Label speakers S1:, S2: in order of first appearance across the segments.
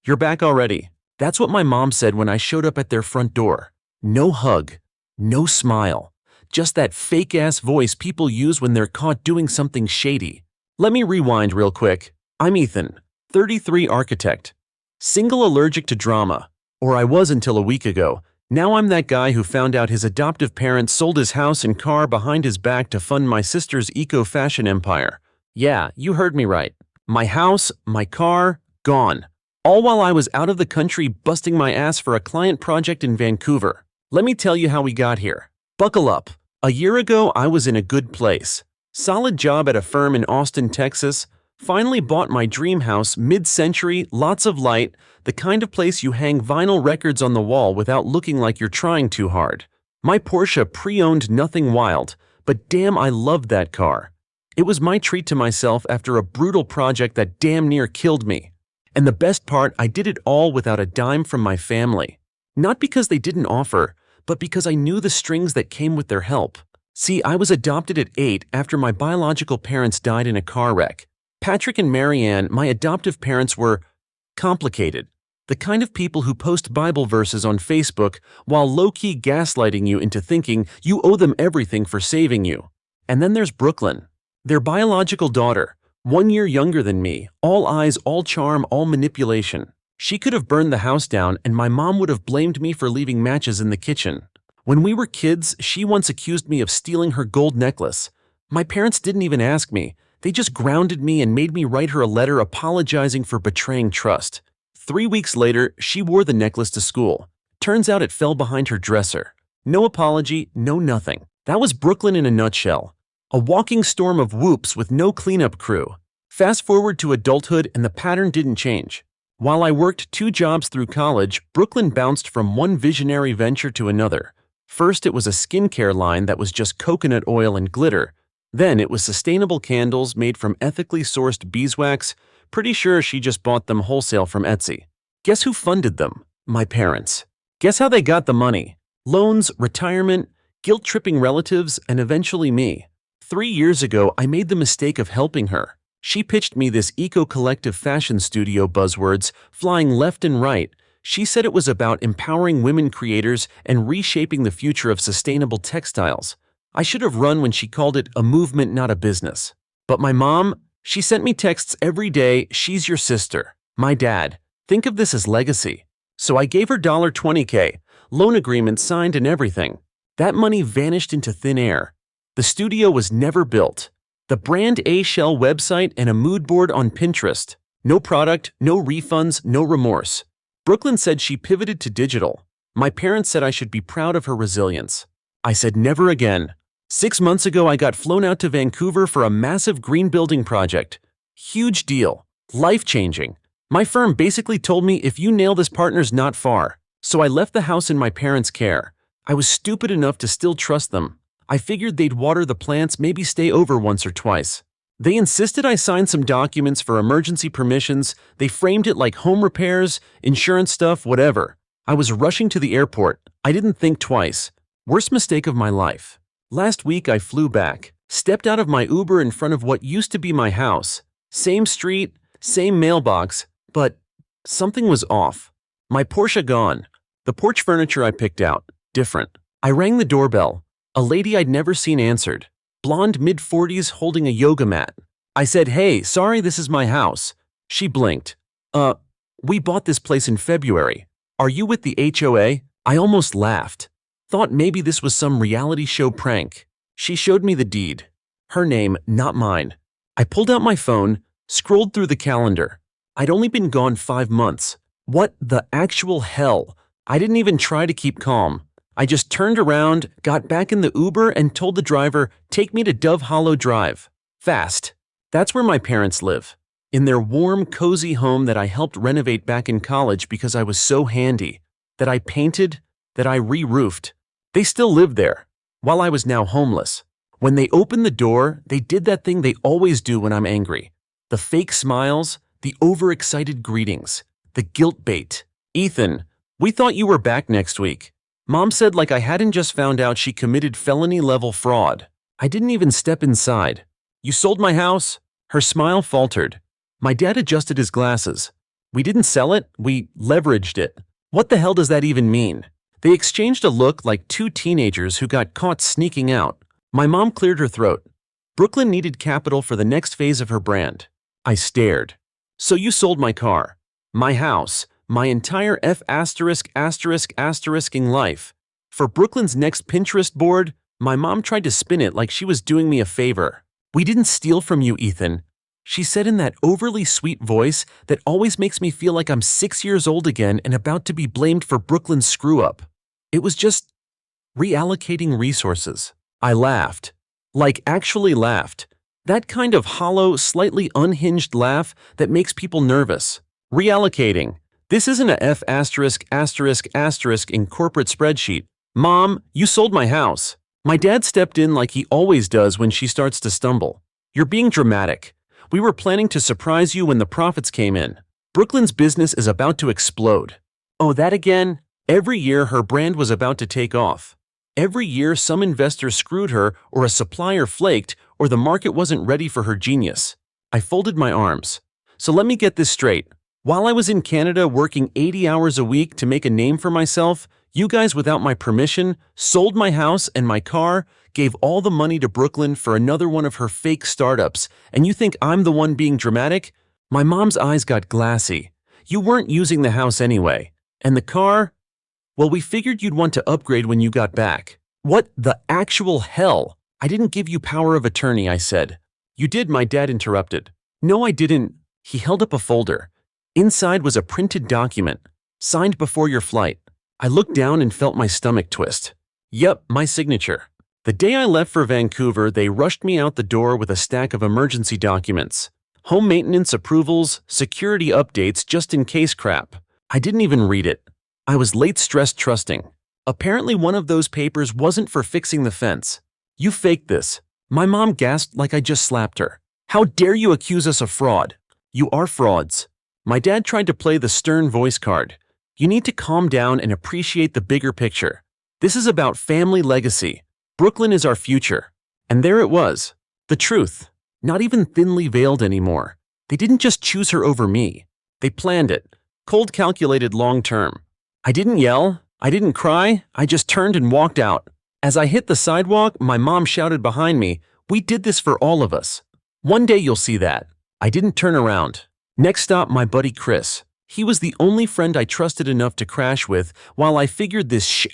S1: You're back already. That's what my mom said when I showed up at their front door. No hug, no smile, just that fake-ass voice people use when they're caught doing something shady. Let me rewind real quick. I'm Ethan, 33 architect, single allergic to drama, or I was until a week ago. Now I'm that guy who found out his adoptive parents sold his house and car behind his back to fund my sister's eco-fashion empire. Yeah, you heard me right. My house, my car, gone. All while I was out of the country busting my ass for a client project in Vancouver. Let me tell you how we got here. Buckle up. A year ago, I was in a good place. Solid job at a firm in Austin, Texas. Finally bought my dream house, mid-century, lots of light, the kind of place you hang vinyl records on the wall without looking like you're trying too hard. My Porsche pre-owned nothing wild, but damn I loved that car. It was my treat to myself after a brutal project that damn near killed me. And the best part, I did it all without a dime from my family. Not because they didn't offer, but because I knew the strings that came with their help. See, I was adopted at 8 after my biological parents died in a car wreck. Patrick and Marianne, my adoptive parents, were complicated. The kind of people who post Bible verses on Facebook while low-key gaslighting you into thinking you owe them everything for saving you. And then there's Brooklyn, their biological daughter, 1 year younger than me, all eyes, all charm, all manipulation. She could have burned the house down and my mom would have blamed me for leaving matches in the kitchen. When we were kids, she once accused me of stealing her gold necklace. My parents didn't even ask me. They just grounded me and made me write her a letter apologizing for betraying trust. 3 weeks later, she wore the necklace to school. Turns out it fell behind her dresser. No apology, no nothing. That was Brooklyn in a nutshell. A walking storm of whoops with no cleanup crew. Fast forward to adulthood and the pattern didn't change. While I worked 2 jobs through college, Brooklyn bounced from one visionary venture to another. First, it was a skincare line that was just coconut oil and glitter. Then it was sustainable candles made from ethically sourced beeswax. Pretty sure she just bought them wholesale from Etsy. Guess who funded them? My parents. Guess how they got the money? Loans, retirement, guilt-tripping relatives, and eventually me. 3 years ago, I made the mistake of helping her. She pitched me this eco-collective fashion studio buzzwords, flying left and right. She said it was about empowering women creators and reshaping the future of sustainable textiles. I should have run when she called it a movement, not a business. But my mom, she sent me texts every day, she's your sister. My dad, think of this as legacy. So I gave her $20K, loan agreement signed and everything. That money vanished into thin air. The studio was never built. The brand A shell website and a mood board on Pinterest. No product, no refunds, no remorse. Brooklyn said she pivoted to digital. My parents said I should be proud of her resilience. I said never again. 6 months ago, I got flown out to Vancouver for a massive green building project. Huge deal. Life-changing. My firm basically told me if you nail this, partner's not far. So I left the house in my parents' care. I was stupid enough to still trust them. I figured they'd water the plants, maybe stay over once or twice. They insisted I sign some documents for emergency permissions. They framed it like home repairs, insurance stuff, whatever. I was rushing to the airport. I didn't think twice. Worst mistake of my life. Last week I flew back, stepped out of my Uber in front of what used to be my house. Same street, same mailbox, but something was off. My Porsche gone. The porch furniture I picked out, different. I rang the doorbell. A lady I'd never seen answered. Blonde, mid-40s, holding a yoga mat. I said, "Hey, sorry, this is my house." She blinked. We bought this place in February. Are you with the HOA? I almost laughed. Thought maybe this was some reality show prank. She showed me the deed. Her name, not mine. I pulled out my phone, scrolled through the calendar. I'd only been gone 5 months. What the actual hell? I didn't even try to keep calm. I just turned around, got back in the Uber, and told the driver, take me to Dove Hollow Drive. Fast. That's where my parents live. In their warm, cozy home that I helped renovate back in college because I was so handy. That I painted, that I re-roofed. They still lived there, while I was now homeless. When they opened the door, they did that thing they always do when I'm angry. The fake smiles, the overexcited greetings, the guilt bait. Ethan, we thought you were back next week. Mom said like I hadn't just found out she committed felony-level fraud. I didn't even step inside. You sold my house? Her smile faltered. My dad adjusted his glasses. We didn't sell it, we leveraged it. What the hell does that even mean? They exchanged a look like two teenagers who got caught sneaking out. My mom cleared her throat. Brooklyn needed capital for the next phase of her brand. I stared. So you sold my car, my house, my entire ******ing life. For Brooklyn's next Pinterest board, my mom tried to spin it like she was doing me a favor. We didn't steal from you, Ethan, she said in that overly sweet voice that always makes me feel like I'm 6 years old again and about to be blamed for Brooklyn's screw-up. It was just reallocating resources. I laughed. Like actually laughed. That kind of hollow, slightly unhinged laugh that makes people nervous. Reallocating. This isn't a F*** in corporate spreadsheet. Mom, you sold my house. My dad stepped in like he always does when she starts to stumble. You're being dramatic. We were planning to surprise you when the profits came in. Brooklyn's business is about to explode. Oh, that again? Every year her brand was about to take off. Every year some investor screwed her or a supplier flaked or the market wasn't ready for her genius. I folded my arms. So let me get this straight. While I was in Canada working 80 hours a week to make a name for myself, you guys without my permission sold my house and my car, gave all the money to Brooklyn for another one of her fake startups, and you think I'm the one being dramatic? My mom's eyes got glassy. You weren't using the house anyway. And the car? Well, we figured you'd want to upgrade when you got back. What the actual hell? I didn't give you power of attorney, I said. You did, my dad interrupted. No, I didn't. He held up a folder. Inside was a printed document, signed before your flight. I looked down and felt my stomach twist. Yep, my signature. The day I left for Vancouver, they rushed me out the door with a stack of emergency documents. Home maintenance approvals, security updates, just in case crap. I didn't even read it. I was late, stressed, trusting. Apparently one of those papers wasn't for fixing the fence. You faked this. My mom gasped like I just slapped her. How dare you accuse us of fraud? You are frauds. My dad tried to play the stern voice card. You need to calm down and appreciate the bigger picture. This is about family legacy. Brooklyn is our future. And there it was. The truth. Not even thinly veiled anymore. They didn't just choose her over me. They planned it. Cold calculated long term. I didn't yell. I didn't cry. I just turned and walked out. As I hit the sidewalk, my mom shouted behind me, "We did this for all of us. One day you'll see that." I didn't turn around. Next stop, my buddy Chris. He was the only friend I trusted enough to crash with while I figured this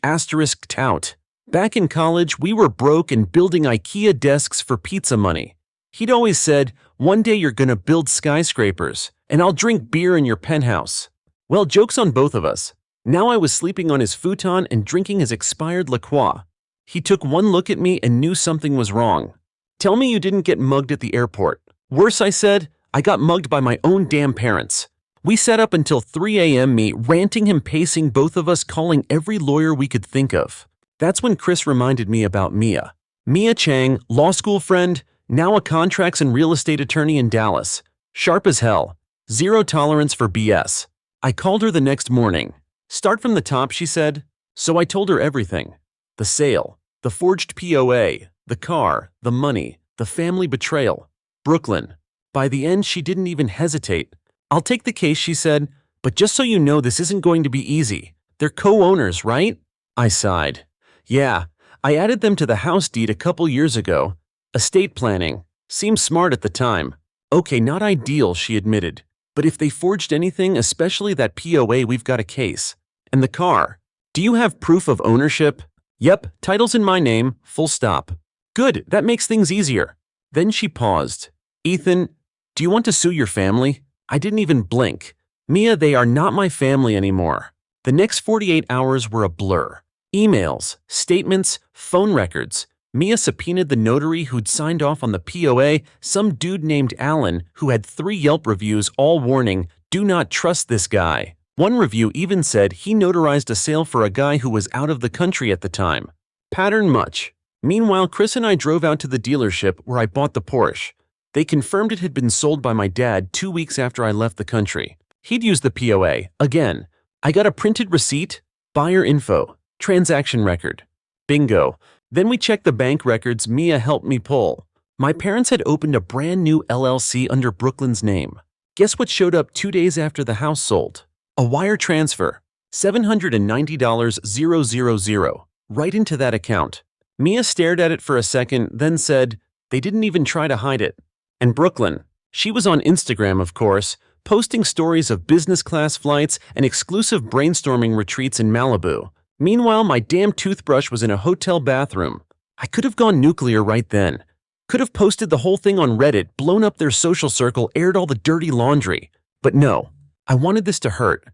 S1: out. Back in college, we were broke and building IKEA desks for pizza money. He'd always said, "One day you're gonna build skyscrapers, and I'll drink beer in your penthouse." Well, joke's on both of us. Now I was sleeping on his futon and drinking his expired La Croix. He took one look at me and knew something was wrong. "Tell me you didn't get mugged at the airport." "Worse," I said, "I got mugged by my own damn parents." We sat up until 3 a.m. me ranting him, pacing, both of us calling every lawyer we could think of. That's when Chris reminded me about Mia. Mia Chang, law school friend, now a contracts and real estate attorney in Dallas. Sharp as hell. Zero tolerance for BS. I called her the next morning. "Start from the top," she said. So I told her everything. The sale, the forged POA, the car, the money, the family betrayal. Brooklyn. By the end, she didn't even hesitate. "I'll take the case," she said, "but just so you know, this isn't going to be easy. They're co-owners, right?" I sighed. "Yeah, I added them to the house deed a couple years ago. Estate planning. Seemed smart at the time." "Okay, not ideal," she admitted. "But if they forged anything, especially that POA, we've got a case." "And the car? Do you have proof of ownership?" "Yep, title's in my name, full stop." "Good, that makes things easier." Then she paused. "Ethan, do you want to sue your family?" I didn't even blink. "Mia, they are not my family anymore." The next 48 hours were a blur. Emails, statements, phone records. Mia subpoenaed the notary who'd signed off on the POA, some dude named Alan who had 3 Yelp reviews, all warning, "Do not trust this guy." One review even said he notarized a sale for a guy who was out of the country at the time. Pattern much. Meanwhile, Chris and I drove out to the dealership where I bought the Porsche. They confirmed it had been sold by my dad 2 weeks after I left the country. He'd used the POA. Again, I got a printed receipt, buyer info, transaction record. Bingo. Then we checked the bank records Mia helped me pull. My parents had opened a brand new LLC under Brooklyn's name. Guess what showed up 2 days after the house sold? A wire transfer. $790,000, right into that account. Mia stared at it for a second, then said, "They didn't even try to hide it." And Brooklyn. She was on Instagram, of course, posting stories of business class flights and exclusive brainstorming retreats in Malibu. Meanwhile, my damn toothbrush was in a hotel bathroom. I could have gone nuclear right then. Could have posted the whole thing on Reddit, blown up their social circle, aired all the dirty laundry. But no, I wanted this to hurt.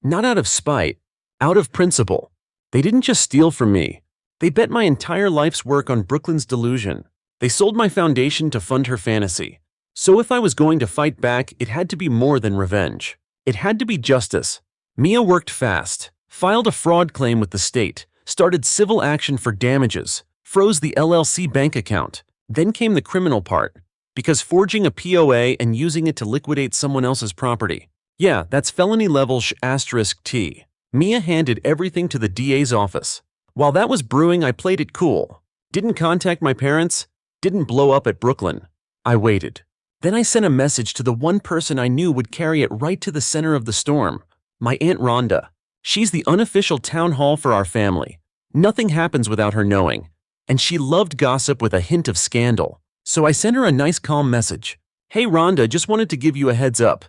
S1: Not out of spite, out of principle. They didn't just steal from me. They bet my entire life's work on Brooklyn's delusion. They sold my foundation to fund her fantasy. So if I was going to fight back, it had to be more than revenge. It had to be justice. Mia worked fast, filed a fraud claim with the state, started civil action for damages, froze the LLC bank account. Then came the criminal part, because forging a POA and using it to liquidate someone else's property. Yeah, that's felony level *T. Mia handed everything to the DA's office. While that was brewing, I played it cool. Didn't contact my parents, didn't blow up at Brooklyn. I waited. Then I sent a message to the one person I knew would carry it right to the center of the storm. My Aunt Rhonda. She's the unofficial town hall for our family. Nothing happens without her knowing. And she loved gossip with a hint of scandal. So I sent her a nice calm message. "Hey Rhonda, just wanted to give you a heads up.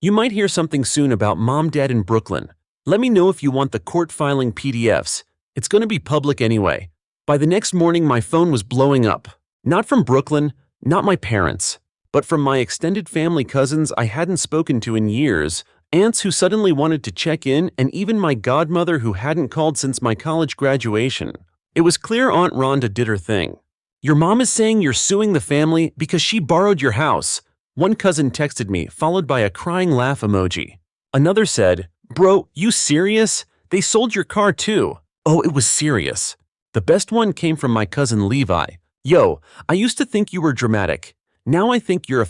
S1: You might hear something soon about Mom, Dad in Brooklyn. Let me know if you want the court filing PDFs. It's going to be public anyway." By the next morning, my phone was blowing up. Not from Brooklyn, not my parents, but from my extended family cousins I hadn't spoken to in years, aunts who suddenly wanted to check in, and even my godmother who hadn't called since my college graduation. It was clear Aunt Rhonda did her thing. "Your mom is saying you're suing the family because she borrowed your house," one cousin texted me, followed by a crying laugh emoji. Another said, "Bro, you serious? They sold your car too." Oh, it was serious. The best one came from my cousin Levi. "Yo, I used to think you were dramatic. Now I think you're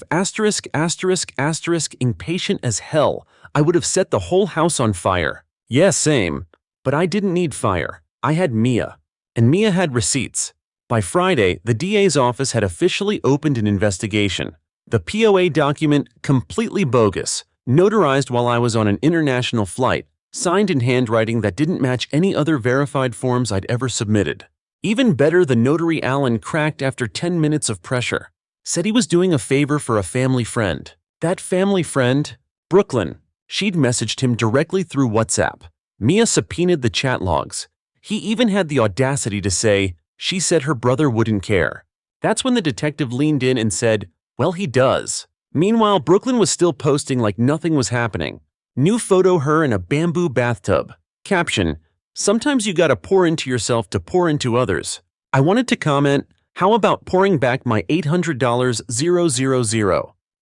S1: impatient as hell. I would have set the whole house on fire." Yeah, same. But I didn't need fire. I had Mia. And Mia had receipts. By Friday, the DA's office had officially opened an investigation. The POA document, completely bogus, notarized while I was on an international flight, signed in handwriting that didn't match any other verified forms I'd ever submitted. Even better, the notary Alan cracked after 10 minutes of pressure. Said he was doing a favor for a family friend. That family friend? Brooklyn. She'd messaged him directly through WhatsApp. Mia subpoenaed the chat logs. He even had the audacity to say, "She said her brother wouldn't care." That's when the detective leaned in and said, "Well, he does." Meanwhile, Brooklyn was still posting like nothing was happening. New photo her in a bamboo bathtub. Caption, "Sometimes you gotta pour into yourself to pour into others." I wanted to comment, "How about pouring back my $800,000?"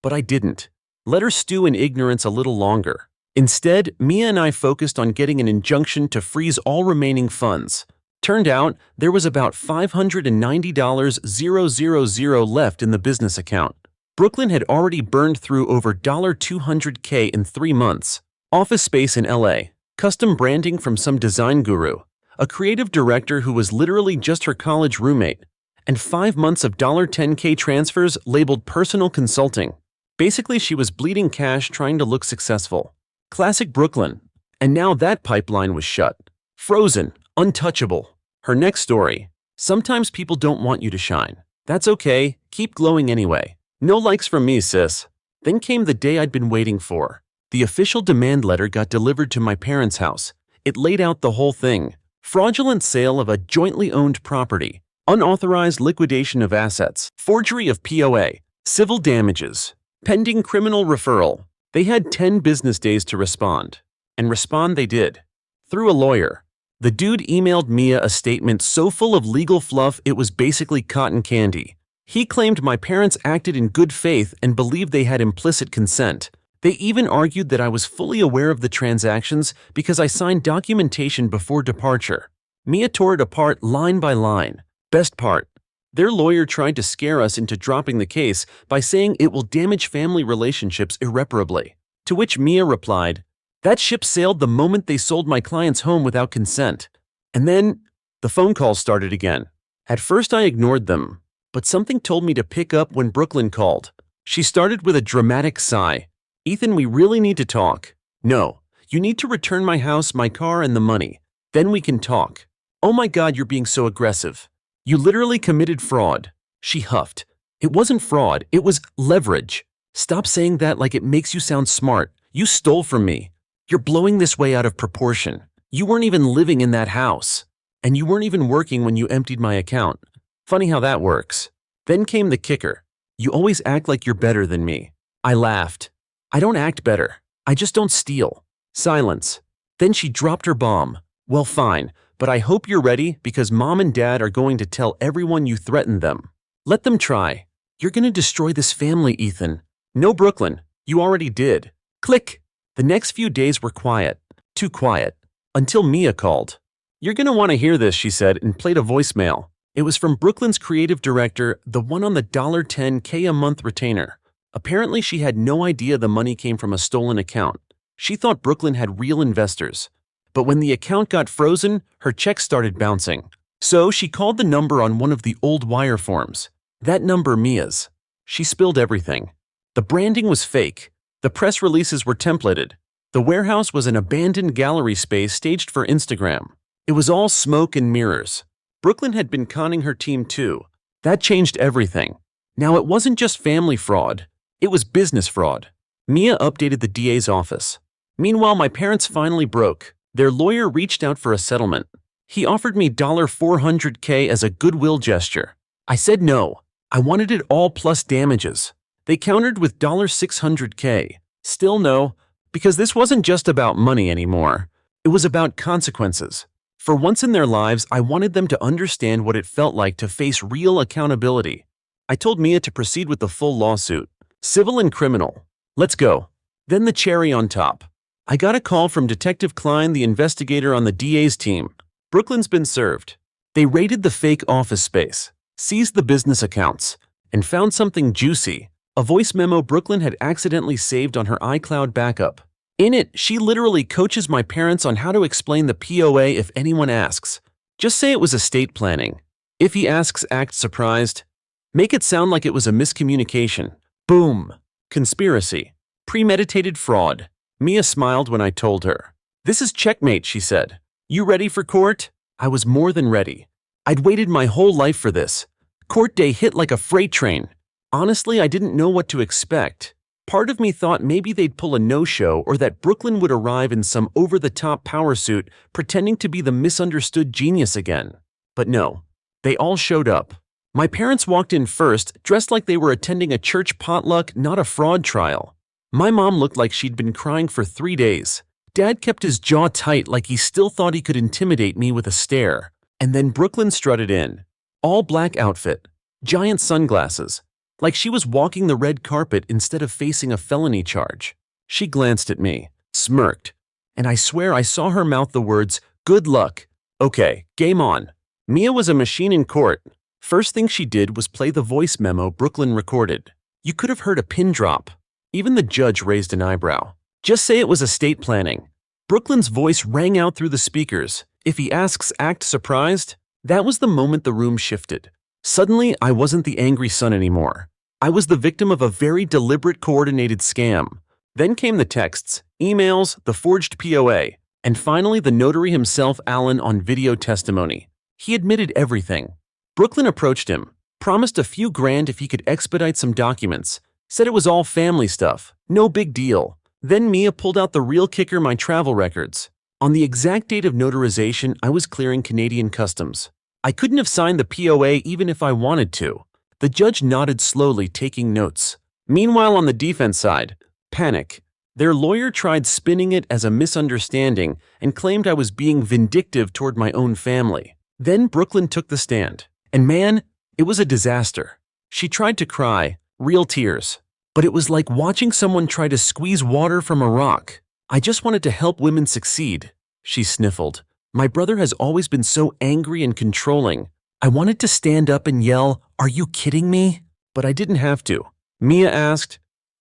S1: But I didn't. Let her stew in ignorance a little longer. Instead, Mia and I focused on getting an injunction to freeze all remaining funds. Turned out, there was about $590,000 left in the business account. Brooklyn had already burned through over $200K in 3 months. Office space in LA, custom branding from some design guru, a creative director who was literally just her college roommate, and 5 months of $10K transfers labeled personal consulting. Basically, she was bleeding cash trying to look successful. Classic Brooklyn. And now that pipeline was shut. Frozen. Untouchable. Her next story. Sometimes people don't want you to shine. That's okay. Keep glowing anyway. No likes from me, sis. Then came the day I'd been waiting for. The official demand letter got delivered to my parents' house. It laid out the whole thing. Fraudulent sale of a jointly owned property. Unauthorized liquidation of assets. Forgery of POA. Civil damages. Pending criminal referral. They had 10 business days to respond. And respond they did. Through a lawyer. The dude emailed Mia a statement so full of legal fluff it was basically cotton candy. He claimed my parents acted in good faith and believed they had implicit consent. They even argued that I was fully aware of the transactions because I signed documentation before departure. Mia tore it apart line by line. Best part. Their lawyer tried to scare us into dropping the case by saying it will damage family relationships irreparably. To which Mia replied, "That ship sailed the moment they sold my client's home without consent." And then, the phone calls started again. At first I ignored them, but something told me to pick up when Brooklyn called. She started with a dramatic sigh. Ethan, we really need to talk. No, you need to return my house, my car, and the money. Then we can talk. Oh my God, you're being so aggressive. You literally committed fraud. She huffed. It wasn't fraud, it was leverage. Stop saying that like it makes you sound smart. You stole from me. You're blowing this way out of proportion. You weren't even living in that house. And you weren't even working when you emptied my account. Funny how that works. Then came the kicker. You always act like you're better than me. I laughed. I don't act better. I just don't steal. Silence. Then she dropped her bomb. Well, fine, but I hope you're ready because Mom and Dad are going to tell everyone you threatened them. Let them try. You're going to destroy this family, Ethan. No, Brooklyn. You already did. Click. The next few days were quiet. Too quiet. Until Mia called. You're going to want to hear this, she said, and played a voicemail. It was from Brooklyn's creative director, the one on the $10K a month retainer. Apparently, she had no idea the money came from a stolen account. She thought Brooklyn had real investors. But when the account got frozen, her checks started bouncing. So she called the number on one of the old wire forms. That number, Mia's. She spilled everything. The branding was fake. The press releases were templated. The warehouse was an abandoned gallery space staged for Instagram. It was all smoke and mirrors. Brooklyn had been conning her team too. That changed everything. Now it wasn't just family fraud. It was business fraud. Mia updated the DA's office. Meanwhile, my parents finally broke. Their lawyer reached out for a settlement. He offered me $400K as a goodwill gesture. I said no. I wanted it all plus damages. They countered with $600K. Still no, because this wasn't just about money anymore. It was about consequences. For once in their lives, I wanted them to understand what it felt like to face real accountability. I told Mia to proceed with the full lawsuit, civil and criminal. Let's go. Then the cherry on top. I got a call from Detective Klein, the investigator on the DA's team. Brooklyn's been served. They raided the fake office space, seized the business accounts, and found something juicy, a voice memo Brooklyn had accidentally saved on her iCloud backup. In it, she literally coaches my parents on how to explain the POA if anyone asks. Just say it was estate planning. If he asks, act surprised. Make it sound like it was a miscommunication. Boom. Conspiracy. Premeditated fraud. Mia smiled when I told her. This is checkmate, she said. You ready for court? I was more than ready. I'd waited my whole life for this. Court day hit like a freight train. Honestly, I didn't know what to expect. Part of me thought maybe they'd pull a no-show or that Brooklyn would arrive in some over-the-top power suit pretending to be the misunderstood genius again. But no, they all showed up. My parents walked in first, dressed like they were attending a church potluck, not a fraud trial. My mom looked like she'd been crying for 3 days. Dad kept his jaw tight like he still thought he could intimidate me with a stare. And then Brooklyn strutted in. All black outfit, giant sunglasses, like she was walking the red carpet instead of facing a felony charge. She glanced at me, smirked, and I swear I saw her mouth the words, "Good luck." Okay, game on. Mia was a machine in court. First thing she did was play the voice memo Brooklyn recorded. You could have heard a pin drop. Even the judge raised an eyebrow. Just say it was estate planning. Brooklyn's voice rang out through the speakers. If he asks, act surprised. That was the moment the room shifted. Suddenly, I wasn't the angry son anymore. I was the victim of a very deliberate, coordinated scam. Then came the texts, emails, the forged POA, and finally the notary himself, Alan, on video testimony. He admitted everything. Brooklyn approached him, promised a few grand if he could expedite some documents, said it was all family stuff, no big deal. Then Mia pulled out the real kicker, my travel records. On the exact date of notarization, I was clearing Canadian customs. I couldn't have signed the POA even if I wanted to. The judge nodded slowly, taking notes. Meanwhile, on the defense side, panic. Their lawyer tried spinning it as a misunderstanding and claimed I was being vindictive toward my own family. Then Brooklyn took the stand. And man, it was a disaster. She tried to cry, real tears. But it was like watching someone try to squeeze water from a rock. I just wanted to help women succeed. She sniffled. My brother has always been so angry and controlling. I wanted to stand up and yell, "Are you kidding me?" But I didn't have to. Mia asked,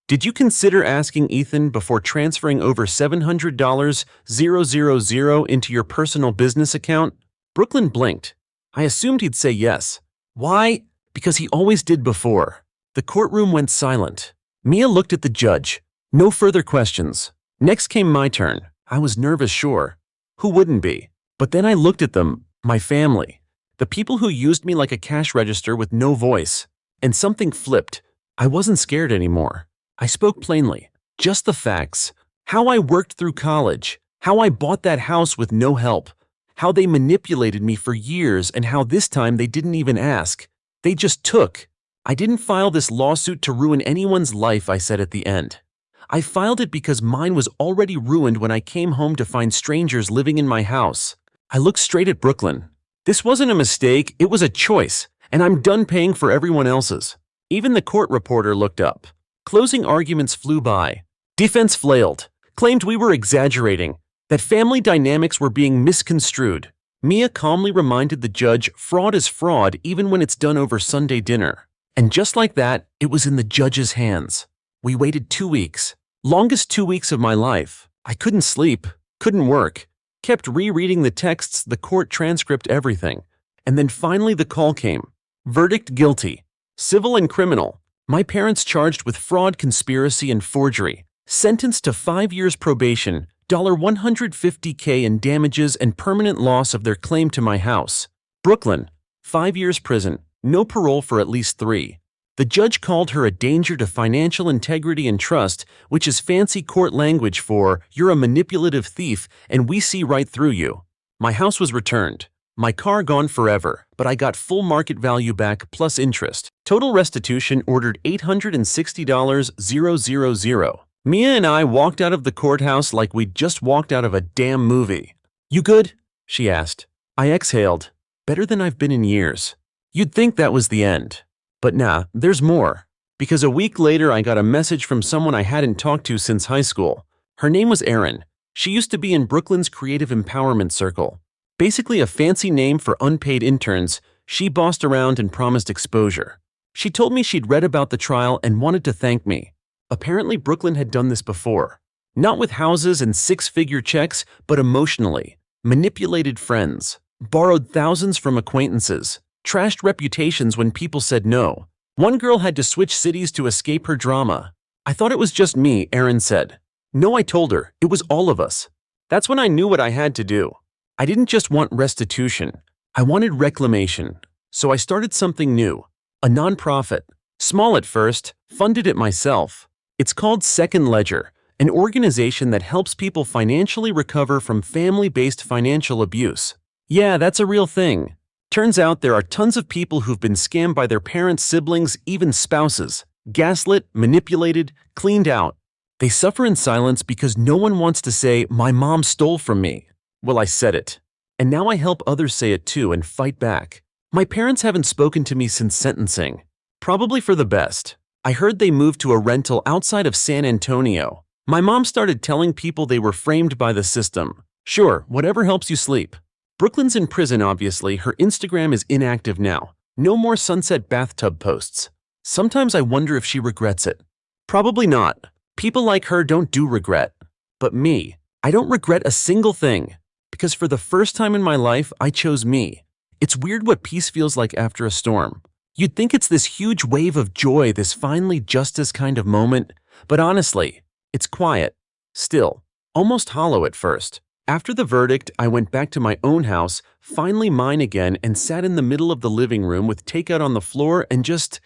S1: "Did you consider asking Ethan before transferring over $700,000 into your personal business account?" Brooklyn blinked. I assumed he'd say yes. Why? Because he always did before. The courtroom went silent. Mia looked at the judge. No further questions. Next came my turn. I was nervous, sure. Who wouldn't be? But then I looked at them, my family. The people who used me like a cash register with no voice. And something flipped. I wasn't scared anymore. I spoke plainly. Just the facts. How I worked through college. How I bought that house with no help. How they manipulated me for years and how this time they didn't even ask. They just took. I didn't file this lawsuit to ruin anyone's life, I said at the end. I filed it because mine was already ruined when I came home to find strangers living in my house. I looked straight at Brooklyn. This wasn't a mistake, it was a choice, and I'm done paying for everyone else's. Even the court reporter looked up. Closing arguments flew by. Defense flailed, claimed we were exaggerating, that family dynamics were being misconstrued. Mia calmly reminded the judge fraud is fraud even when it's done over Sunday dinner. And just like that, it was in the judge's hands. We waited 2 weeks. Longest 2 weeks of my life. I couldn't sleep, couldn't work, kept rereading the texts, the court transcript, everything. And then finally the call came. Verdict guilty. Civil and criminal. My parents charged with fraud, conspiracy, and forgery. Sentenced to 5 years probation, $150K in damages and permanent loss of their claim to my house. Brooklyn, 5 years prison, no parole for at least 3. The judge called her a danger to financial integrity and trust, which is fancy court language for, you're a manipulative thief and we see right through you. My house was returned. My car gone forever, but I got full market value back plus interest. Total restitution ordered $860,000. Mia and I walked out of the courthouse like we'd just walked out of a damn movie. You good? She asked. I exhaled. Better than I've been in years. You'd think that was the end. But nah, there's more. Because a week later I got a message from someone I hadn't talked to since high school. Her name was Erin. She used to be in Brooklyn's creative empowerment circle. Basically a fancy name for unpaid interns. She bossed around and promised exposure. She told me she'd read about the trial and wanted to thank me. Apparently Brooklyn had done this before. Not with houses and 6-figure checks, but emotionally. Manipulated friends. Borrowed thousands from acquaintances. Trashed reputations when people said no. One girl had to switch cities to escape her drama. I thought it was just me, Erin said. No, I told her, it was all of us. That's when I knew what I had to do. I didn't just want restitution. I wanted reclamation. So I started something new. A nonprofit. Small at first, funded it myself. It's called Second Ledger, an organization that helps people financially recover from family-based financial abuse. Yeah, that's a real thing. Turns out there are tons of people who've been scammed by their parents, siblings, even spouses. Gaslit, manipulated, cleaned out. They suffer in silence because no one wants to say, my mom stole from me. Well, I said it. And now I help others say it too and fight back. My parents haven't spoken to me since sentencing. Probably for the best. I heard they moved to a rental outside of San Antonio. My mom started telling people they were framed by the system. Sure, whatever helps you sleep. Brooklyn's in prison, obviously. Her Instagram is inactive now. No more sunset bathtub posts. Sometimes I wonder if she regrets it. Probably not. People like her don't do regret. But me, I don't regret a single thing. Because for the first time in my life, I chose me. It's weird what peace feels like after a storm. You'd think it's this huge wave of joy, this finally justice kind of moment. But honestly, it's quiet. Still. Almost hollow at first. After the verdict, I went back to my own house, finally mine again, and sat in the middle of the living room with takeout on the floor and just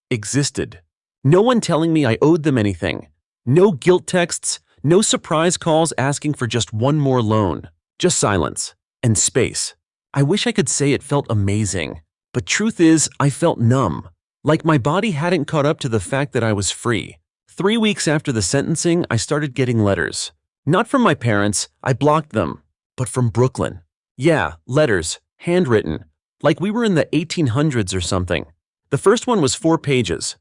S1: existed. No one telling me I owed them anything. No guilt texts, no surprise calls asking for just one more loan. Just silence and space. I wish I could say it felt amazing, but truth is, I felt numb. Like my body hadn't caught up to the fact that I was free. 3 weeks after the sentencing, I started getting letters. Not from my parents, I blocked them, but from Brooklyn. Yeah, letters, handwritten, like we were in the 1800s or something. The first one was 4 pages.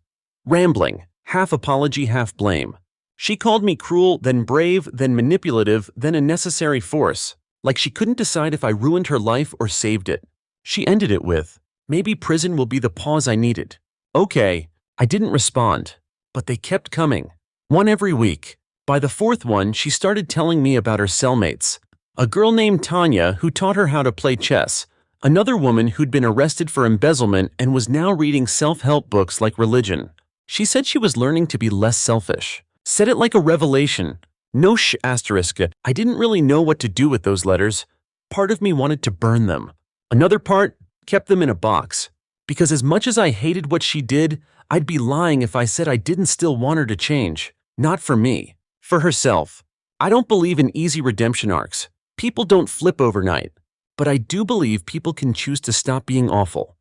S1: Rambling, half apology, half blame. She called me cruel, then brave, then manipulative, then a necessary force. Like she couldn't decide if I ruined her life or saved it. She ended it with, maybe prison will be the pause I needed. Okay, I didn't respond, but they kept coming. One every week. By the 4th one, she started telling me about her cellmates. A girl named Tanya who taught her how to play chess. Another woman who'd been arrested for embezzlement and was now reading self-help books like religion. She said she was learning to be less selfish. Said it like a revelation. No asterisk. I didn't really know what to do with those letters. Part of me wanted to burn them. Another part kept them in a box. Because as much as I hated what she did, I'd be lying if I said I didn't still want her to change. Not for me. For herself. I don't believe in easy redemption arcs. People don't flip overnight. But I do believe people can choose to stop being awful.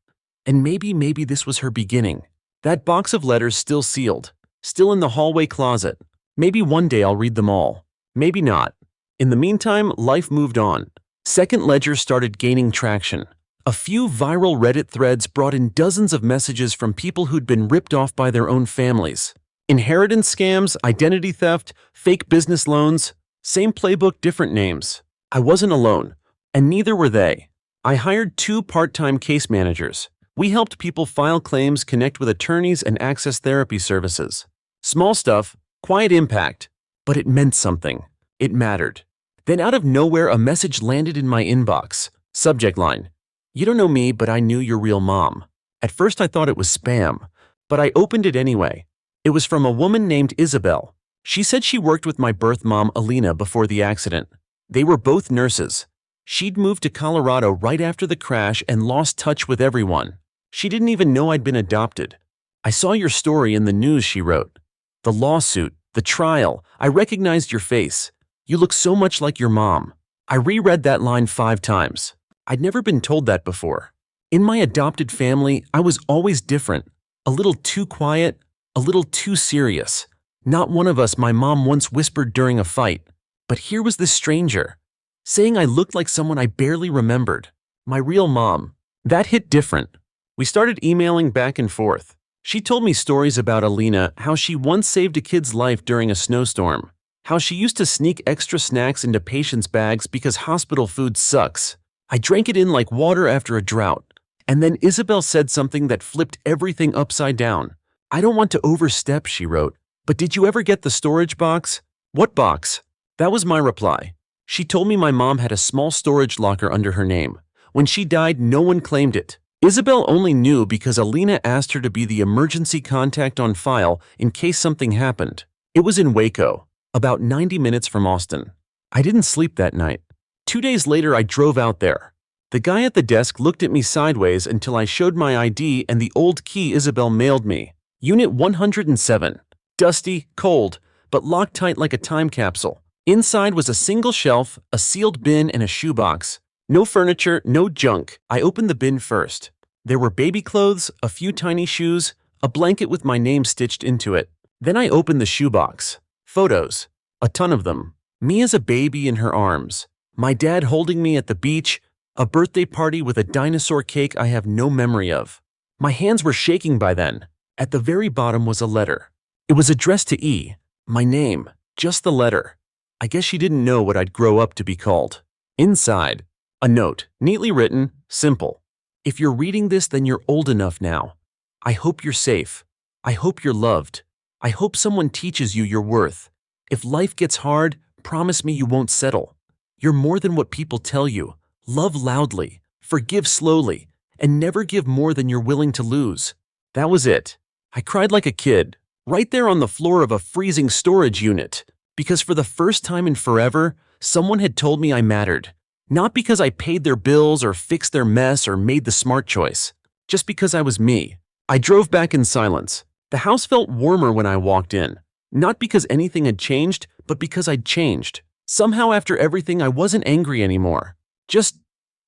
S1: And maybe this was her beginning. That box of letters still sealed. Still in the hallway closet. Maybe one day I'll read them all. Maybe not. In the meantime, life moved on. Second Ledger started gaining traction. A few viral Reddit threads brought in dozens of messages from people who'd been ripped off by their own families. Inheritance scams, identity theft, fake business loans. Same playbook, different names. I wasn't alone. And neither were they. I hired 2 part-time case managers. We helped people file claims, connect with attorneys, and access therapy services. Small stuff, quiet impact, but it meant something. It mattered. Then out of nowhere, a message landed in my inbox. Subject line: "You don't know me, but I knew your real mom." At first I thought it was spam, but I opened it anyway. It was from a woman named Isabel. She said she worked with my birth mom, Alina, before the accident. They were both nurses. She'd moved to Colorado right after the crash and lost touch with everyone. She didn't even know I'd been adopted. "I saw your story in the news," she wrote. "The lawsuit, the trial, I recognized your face. You look so much like your mom." I reread that line 5 times. I'd never been told that before. In my adopted family, I was always different. A little too quiet, a little too serious. Not one of us, my mom once whispered during a fight. But here was this stranger, saying I looked like someone I barely remembered. My real mom. That hit different. We started emailing back and forth. She told me stories about Alina, how she once saved a kid's life during a snowstorm, how she used to sneak extra snacks into patients' bags because hospital food sucks. I drank it in like water after a drought. And then Isabel said something that flipped everything upside down. "I don't want to overstep," she wrote, "but did you ever get the storage box?" "What box?" That was my reply. She told me my mom had a small storage locker under her name. When she died, no one claimed it. Isabel only knew because Alina asked her to be the emergency contact on file in case something happened. It was in Waco, about 90 minutes from Austin. I didn't sleep that night. 2 days later, I drove out there. The guy at the desk looked at me sideways until I showed my ID and the old key Isabel mailed me. Unit 107. Dusty, cold, but locked tight like a time capsule. Inside was a single shelf, a sealed bin, and a shoebox. No furniture, no junk. I opened the bin first. There were baby clothes, a few tiny shoes, a blanket with my name stitched into it. Then I opened the shoebox. Photos. A ton of them. Me as a baby in her arms. My dad holding me at the beach. A birthday party with a dinosaur cake I have no memory of. My hands were shaking by then. At the very bottom was a letter. It was addressed to E. My name. Just the letter. I guess she didn't know what I'd grow up to be called. Inside. A note, neatly written, simple. "If you're reading this, then you're old enough now. I hope you're safe. I hope you're loved. I hope someone teaches you your worth. If life gets hard, promise me you won't settle. You're more than what people tell you. Love loudly, forgive slowly, and never give more than you're willing to lose." That was it. I cried like a kid, right there on the floor of a freezing storage unit, because for the first time in forever, someone had told me I mattered. Not because I paid their bills or fixed their mess or made the smart choice. Just because I was me. I drove back in silence. The house felt warmer when I walked in. Not because anything had changed, but because I'd changed. Somehow after everything, I wasn't angry anymore. Just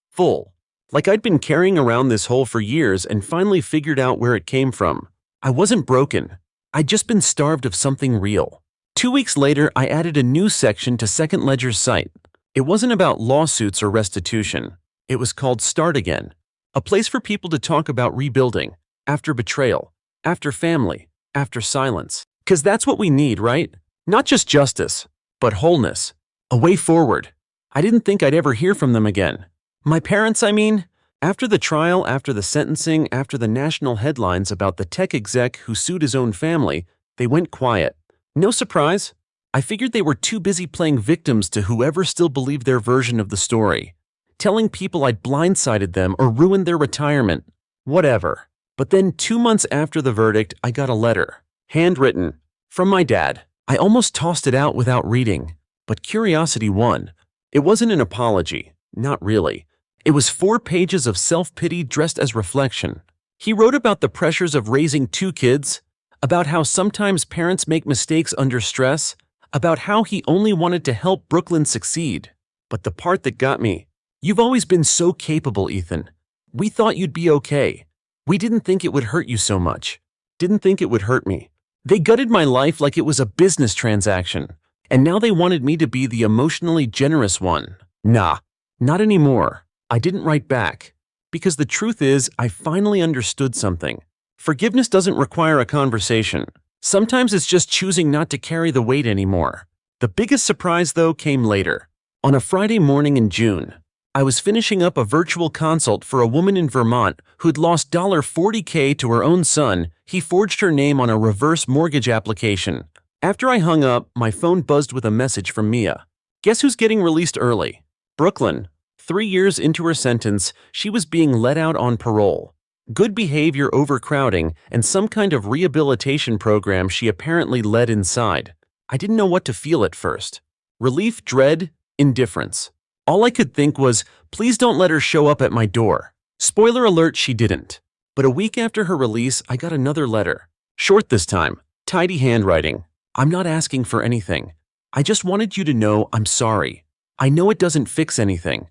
S1: full. Like I'd been carrying around this hole for years and finally figured out where it came from. I wasn't broken. I'd just been starved of something real. 2 weeks later, I added a new section to Second Ledger's site. It wasn't about lawsuits or restitution. It was called Start Again, a place for people to talk about rebuilding, after betrayal, after family, after silence. 'Cause that's what we need, right? Not just justice, but wholeness, a way forward. I didn't think I'd ever hear from them again. My parents, I mean. After the trial, after the sentencing, after the national headlines about the tech exec who sued his own family, they went quiet. No surprise. I figured they were too busy playing victims to whoever still believed their version of the story, telling people I'd blindsided them or ruined their retirement. Whatever. But then 2 months after the verdict, I got a letter, handwritten, from my dad. I almost tossed it out without reading, but curiosity won. It wasn't an apology, not really. It was 4 pages of self-pity dressed as reflection. He wrote about the pressures of raising 2 kids, about how sometimes parents make mistakes under stress, about how he only wanted to help Brooklyn succeed. But the part that got me, "You've always been so capable, Ethan. We thought you'd be okay. We didn't think it would hurt you so much. Didn't think it would hurt me." They gutted my life like it was a business transaction, and now they wanted me to be the emotionally generous one. Nah, not anymore. I didn't write back, because the truth is, I finally understood something. Forgiveness doesn't require a conversation. Sometimes it's just choosing not to carry the weight anymore. The biggest surprise, though, came later. On a Friday morning in June, I was finishing up a virtual consult for a woman in Vermont who'd lost $40K to her own son. He forged her name on a reverse mortgage application. After I hung up, my phone buzzed with a message from Mia. Guess who's getting released early? Brooklyn. 3 years into her sentence, she was being let out on parole. Good behavior overcrowding and some kind of rehabilitation program she apparently led inside. I didn't know what to feel at first. Relief, dread, indifference. All I could think was, please don't let her show up at my door. Spoiler alert, she didn't. But a week after her release, I got another letter. Short this time, tidy handwriting. "I'm not asking for anything. I just wanted you to know I'm sorry. I know it doesn't fix anything.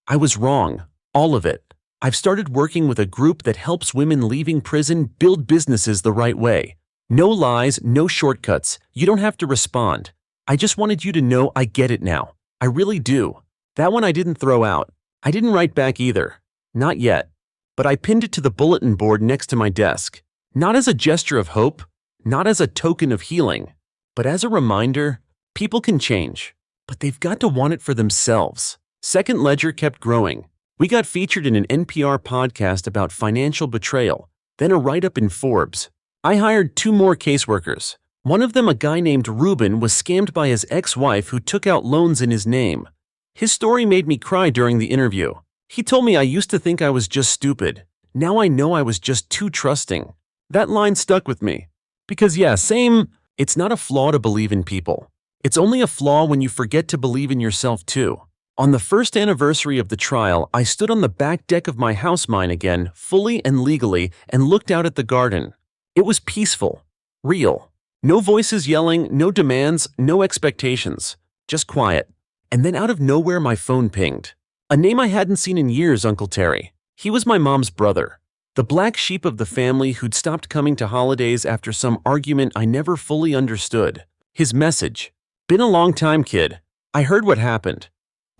S1: I was wrong, all of it. I've started working with a group that helps women leaving prison build businesses the right way. No lies, no shortcuts. You don't have to respond. I just wanted you to know I get it now. I really do." That one I didn't throw out. I didn't write back either. Not yet. But I pinned it to the bulletin board next to my desk. Not as a gesture of hope, not as a token of healing, but as a reminder, people can change, but they've got to want it for themselves. Second Ledger kept growing. We got featured in an NPR podcast about financial betrayal, then a write-up in Forbes. I hired 2 more caseworkers. One of them, a guy named Ruben, was scammed by his ex-wife who took out loans in his name. His story made me cry during the interview. He told me, "I used to think I was just stupid. Now I know I was just too trusting." That line stuck with me. Because yeah, same, it's not a flaw to believe in people. It's only a flaw when you forget to believe in yourself too. On the first anniversary of the trial, I stood on the back deck of my house, mine again, fully and legally, and looked out at the garden. It was peaceful, real. No voices yelling, no demands, no expectations. Just quiet. And then out of nowhere my phone pinged. A name I hadn't seen in years, Uncle Terry. He was my mom's brother. The black sheep of the family who'd stopped coming to holidays after some argument I never fully understood. His message. "Been a long time, kid. I heard what happened.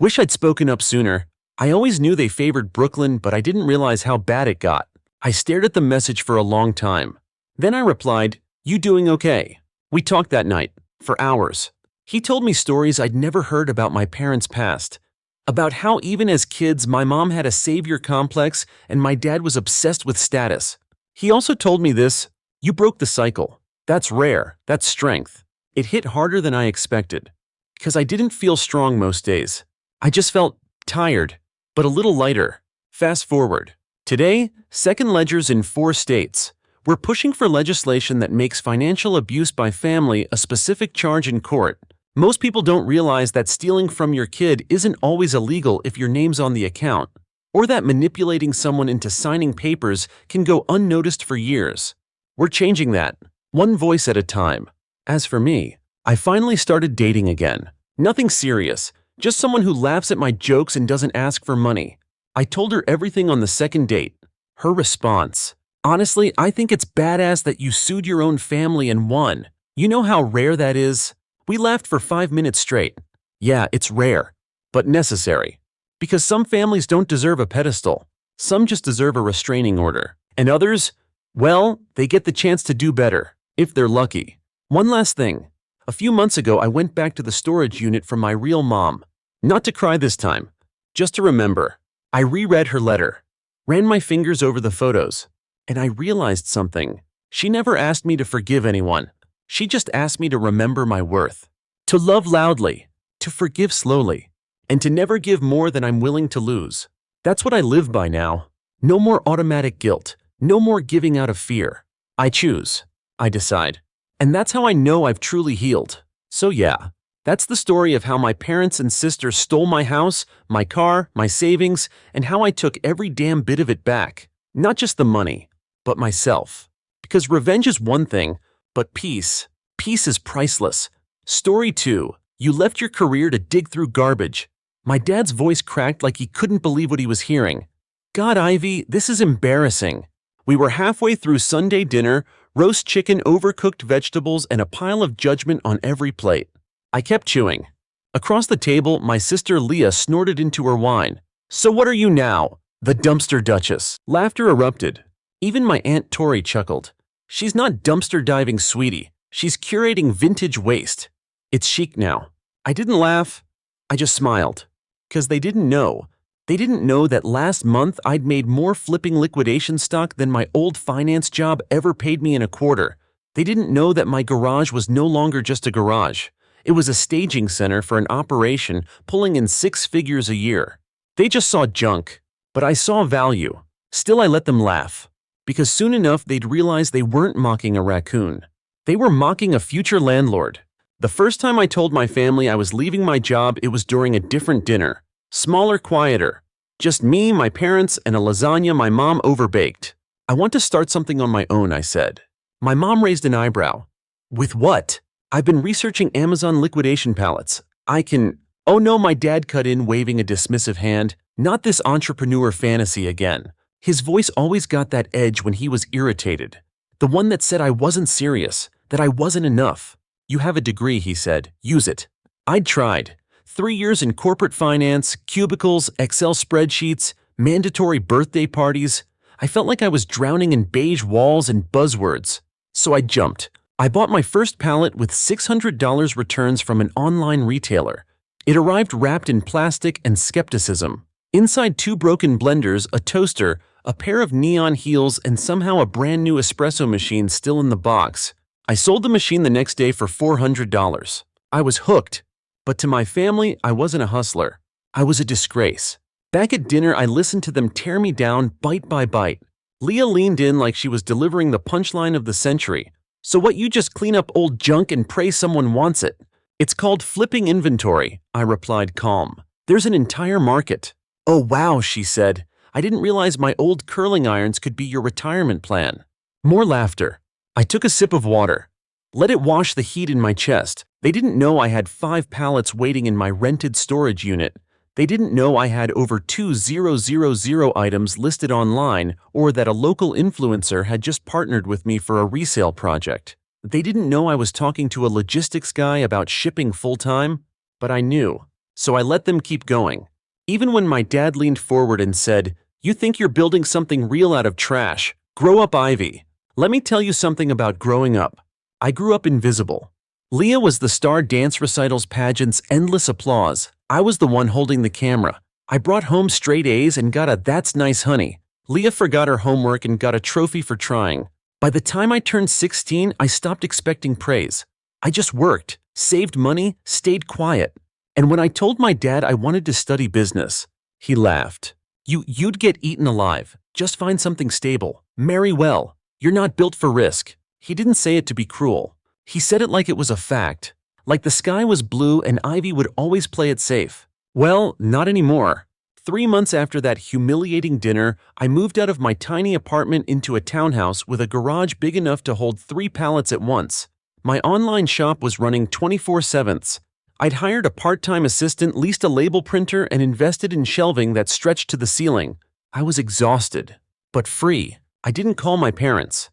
S1: Wish I'd spoken up sooner. I always knew they favored Brooklyn, but I didn't realize how bad it got." I stared at the message for a long time. Then I replied, "You doing okay?" We talked that night, for hours. He told me stories I'd never heard about my parents' past, about how even as kids my mom had a savior complex and my dad was obsessed with status. He also told me this, "You broke the cycle. That's rare, that's strength." It hit harder than I expected, because I didn't feel strong most days. I just felt tired, but a little lighter. Fast forward. Today, Second Ledger's in 4 states. We're pushing for legislation that makes financial abuse by family a specific charge in court. Most people don't realize that stealing from your kid isn't always illegal if your name's on the account, or that manipulating someone into signing papers can go unnoticed for years. We're changing that, one voice at a time. As for me, I finally started dating again. Nothing serious, just someone who laughs at my jokes and doesn't ask for money. I told her everything on the second date. Her response: "Honestly, I think it's badass that you sued your own family and won. You know how rare that is?" We laughed for 5 minutes straight. Yeah, it's rare, but necessary. Because some families don't deserve a pedestal. Some just deserve a restraining order. And others, well, they get the chance to do better, if they're lucky. One last thing. A few months ago, I went back to the storage unit from my real mom. Not to cry this time, just to remember. I reread her letter, ran my fingers over the photos, and I realized something. She never asked me to forgive anyone. She just asked me to remember my worth, to love loudly, to forgive slowly, and to never give more than I'm willing to lose. That's what I live by now. No more automatic guilt, no more giving out of fear. I choose, I decide. And that's how I know I've truly healed. So yeah, that's the story of how my parents and sister stole my house, my car, my savings, and how I took every damn bit of it back. Not just the money, but myself. Because revenge is one thing, but peace is priceless. Story 2. You left your career to dig through garbage. My dad's voice cracked like he couldn't believe what he was hearing. God, Ivy, this is embarrassing. We were halfway through Sunday dinner, roast chicken, overcooked vegetables, and a pile of judgment on every plate. I kept chewing. Across the table, my sister Leah snorted into her wine. So what are you now? The dumpster duchess. Laughter erupted. Even my Aunt Tori chuckled. She's not dumpster diving, sweetie. She's curating vintage waste. It's chic now. I didn't laugh. I just smiled. 'Cause they didn't know. They didn't know that last month I'd made more flipping liquidation stock than my old finance job ever paid me in a quarter. They didn't know that my garage was no longer just a garage. It was a staging center for an operation pulling in 6 figures a year. They just saw junk, but I saw value. Still, I let them laugh, because soon enough they'd realize they weren't mocking a raccoon. They were mocking a future landlord. The first time I told my family I was leaving my job, it was during a different dinner. Smaller, quieter. Just me, my parents, and a lasagna my mom overbaked. I want to start something on my own, I said. My mom raised an eyebrow. With what? I've been researching Amazon liquidation pallets. I can… Oh no, my dad cut in, waving a dismissive hand. Not this entrepreneur fantasy again. His voice always got that edge when he was irritated. The one that said I wasn't serious, that I wasn't enough. You have a degree, he said. Use it. I'd tried. 3 years in corporate finance, cubicles, Excel spreadsheets, mandatory birthday parties. I felt like I was drowning in beige walls and buzzwords. So I jumped. I bought my first pallet with $600 returns from an online retailer. It arrived wrapped in plastic and skepticism. Inside 2 broken blenders, a toaster, a pair of neon heels, and somehow a brand new espresso machine still in the box. I sold the machine the next day for $400. I was hooked. But to my family, I wasn't a hustler. I was a disgrace. Back at dinner, I listened to them tear me down bite by bite. Leah leaned in like she was delivering the punchline of the century. So what, you just clean up old junk and pray someone wants it? It's called flipping inventory, I replied, calm. There's an entire market. Oh wow, she said. I didn't realize my old curling irons could be your retirement plan. More laughter. I took a sip of water. Let it wash the heat in my chest. They didn't know I had 5 pallets waiting in my rented storage unit. They didn't know I had over 2,000 items listed online, or that a local influencer had just partnered with me for a resale project. They didn't know I was talking to a logistics guy about shipping full-time, but I knew. So I let them keep going. Even when my dad leaned forward and said, "You think you're building something real out of trash? Grow up, Ivy." Let me tell you something about growing up. I grew up invisible. Leah was the star, dance recitals, pageants, endless applause. I was the one holding the camera. I brought home straight A's and got a "that's nice, honey." Leah forgot her homework and got a trophy for trying. By the time I turned 16, I stopped expecting praise. I just worked, saved money, stayed quiet. And when I told my dad I wanted to study business, he laughed. You'd get eaten alive. Just find something stable. Marry well. You're not built for risk. He didn't say it to be cruel. He said it like it was a fact. Like the sky was blue and Ivy would always play it safe. Well, not anymore. 3 months after that humiliating dinner, I moved out of my tiny apartment into a townhouse with a garage big enough to hold 3 pallets at once. My online shop was running 24/7. I'd hired a part-time assistant, leased a label printer, and invested in shelving that stretched to the ceiling. I was exhausted, but free. I didn't call my parents.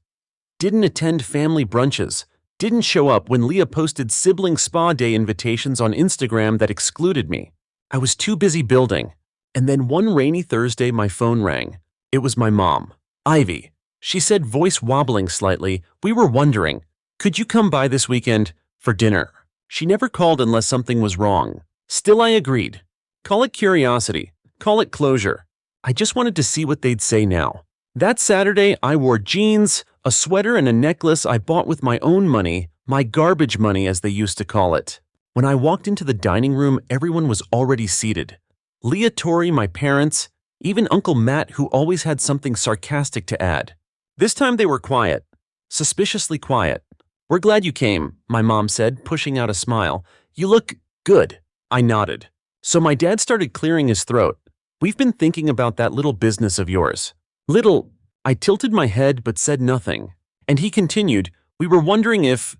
S1: Didn't attend family brunches. Didn't show up when Leah posted sibling spa day invitations on Instagram that excluded me. I was too busy building. And then one rainy Thursday, my phone rang. It was my mom. "Ivy," she said, voice wobbling slightly, "we were wondering, could you come by this weekend for dinner?" She never called unless something was wrong. Still, I agreed. Call it curiosity. Call it closure. I just wanted to see what they'd say now. That Saturday, I wore jeans, a sweater, and a necklace I bought with my own money, my garbage money as they used to call it. When I walked into the dining room, everyone was already seated. Leah, Tori, my parents, even Uncle Matt, who always had something sarcastic to add. This time they were quiet, suspiciously quiet. We're glad you came, my mom said, pushing out a smile. You look good. I nodded. So my dad started clearing his throat. We've been thinking about that little business of yours. Little, I tilted my head but said nothing. And he continued, we were wondering if,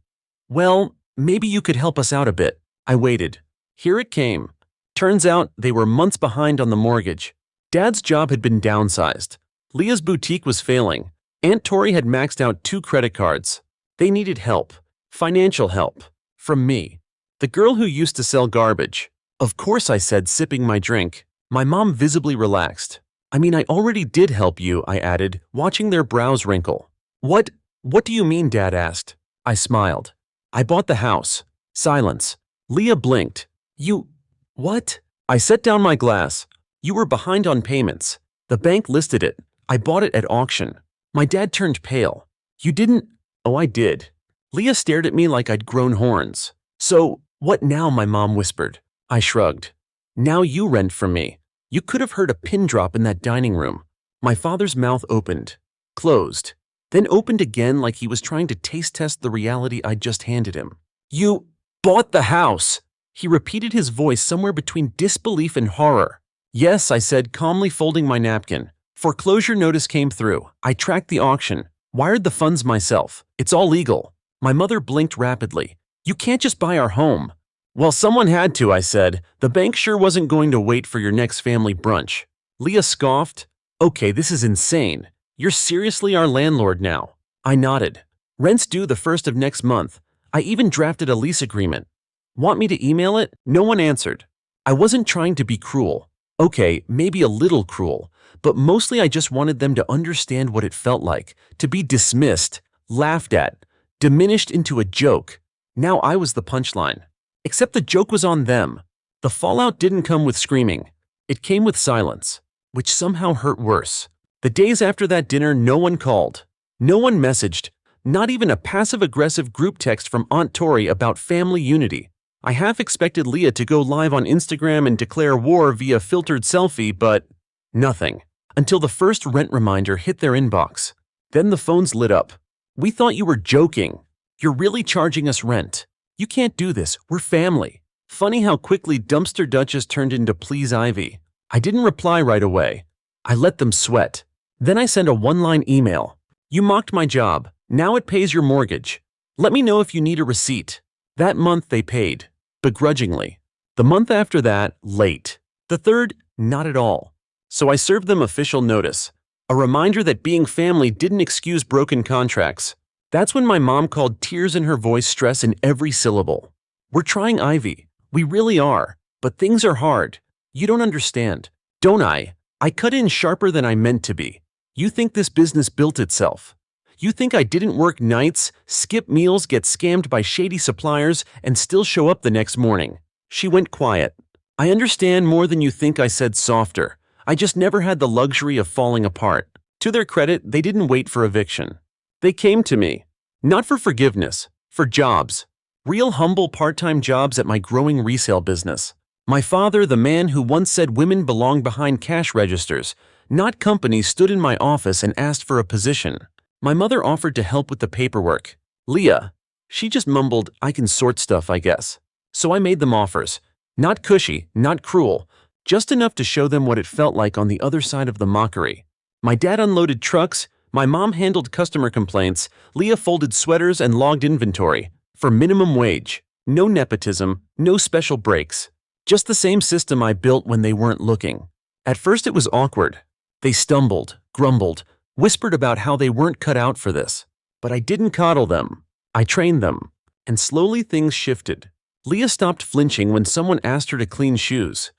S1: well, maybe you could help us out a bit. I waited. Here it came. Turns out they were months behind on the mortgage. Dad's job had been downsized. Leah's boutique was failing. Aunt Tori had maxed out 2 credit cards. They needed help. Financial help. From me. The girl who used to sell garbage. Of course, I said, sipping my drink. My mom visibly relaxed. I mean, I already did help you, I added, watching their brows wrinkle. What do you mean, Dad asked. I smiled. I bought the house. Silence. Leah blinked. You, what? I set down my glass. You were behind on payments. The bank listed it. I bought it at auction. My dad turned pale. You didn't? Oh, I did. Leah stared at me like I'd grown horns. So, what now, my mom whispered. I shrugged. Now you rent from me. You could have heard a pin drop in that dining room. My father's mouth opened, closed, then opened again like he was trying to taste test the reality I'd just handed him. You bought the house. He repeated, his voice somewhere between disbelief and horror. Yes, I said, calmly folding my napkin. Foreclosure notice came through. I tracked the auction, wired the funds myself. It's all legal. My mother blinked rapidly. You can't just buy our home. Well, someone had to, I said. The bank sure wasn't going to wait for your next family brunch. Leah scoffed. Okay, this is insane. You're seriously our landlord now. I nodded. Rent's due the 1st of next month. I even drafted a lease agreement. Want me to email it? No one answered. I wasn't trying to be cruel. Okay, maybe a little cruel, but mostly I just wanted them to understand what it felt like to be dismissed, laughed at, diminished into a joke. Now I was the punchline. Except the joke was on them. The fallout didn't come with screaming. It came with silence, which somehow hurt worse. The days after that dinner, no one called. No one messaged. Not even a passive-aggressive group text from Aunt Tori about family unity. I half expected Leah to go live on Instagram and declare war via filtered selfie, but nothing. Until the first rent reminder hit their inbox. Then the phones lit up. We thought you were joking. You're really charging us rent. You can't do this. We're family. Funny how quickly Dumpster Duchess turned into Please Ivy. I didn't reply right away. I let them sweat. Then I sent a one-line email. You mocked my job. Now it pays your mortgage. Let me know if you need a receipt. That month they paid. Begrudgingly. The month after that, late. The third, not at all. So I served them official notice. A reminder that being family didn't excuse broken contracts. That's when my mom called, tears in her voice, stress in every syllable. We're trying, Ivy. We really are. But things are hard. You don't understand. Don't I? I cut in sharper than I meant to be. You think this business built itself. You think I didn't work nights, skip meals, get scammed by shady suppliers, and still show up the next morning. She went quiet. I understand more than you think, I said, softer. I just never had the luxury of falling apart. To their credit, they didn't wait for eviction. They came to me. Not for forgiveness, for jobs. Real humble part-time jobs at my growing resale business. My father, the man who once said women belong behind cash registers, not companies, stood in my office and asked for a position. My mother offered to help with the paperwork. Leah. She just mumbled, I can sort stuff, I guess. So I made them offers. Not cushy, not cruel, just enough to show them what it felt like on the other side of the mockery. My dad unloaded trucks, my mom handled customer complaints, Leah folded sweaters and logged inventory. For minimum wage. No nepotism, no special breaks. Just the same system I built when they weren't looking. At first it was awkward. They stumbled, grumbled, whispered about how they weren't cut out for this. But I didn't coddle them. I trained them. And slowly things shifted. Leah stopped flinching when someone asked her to clean shoes.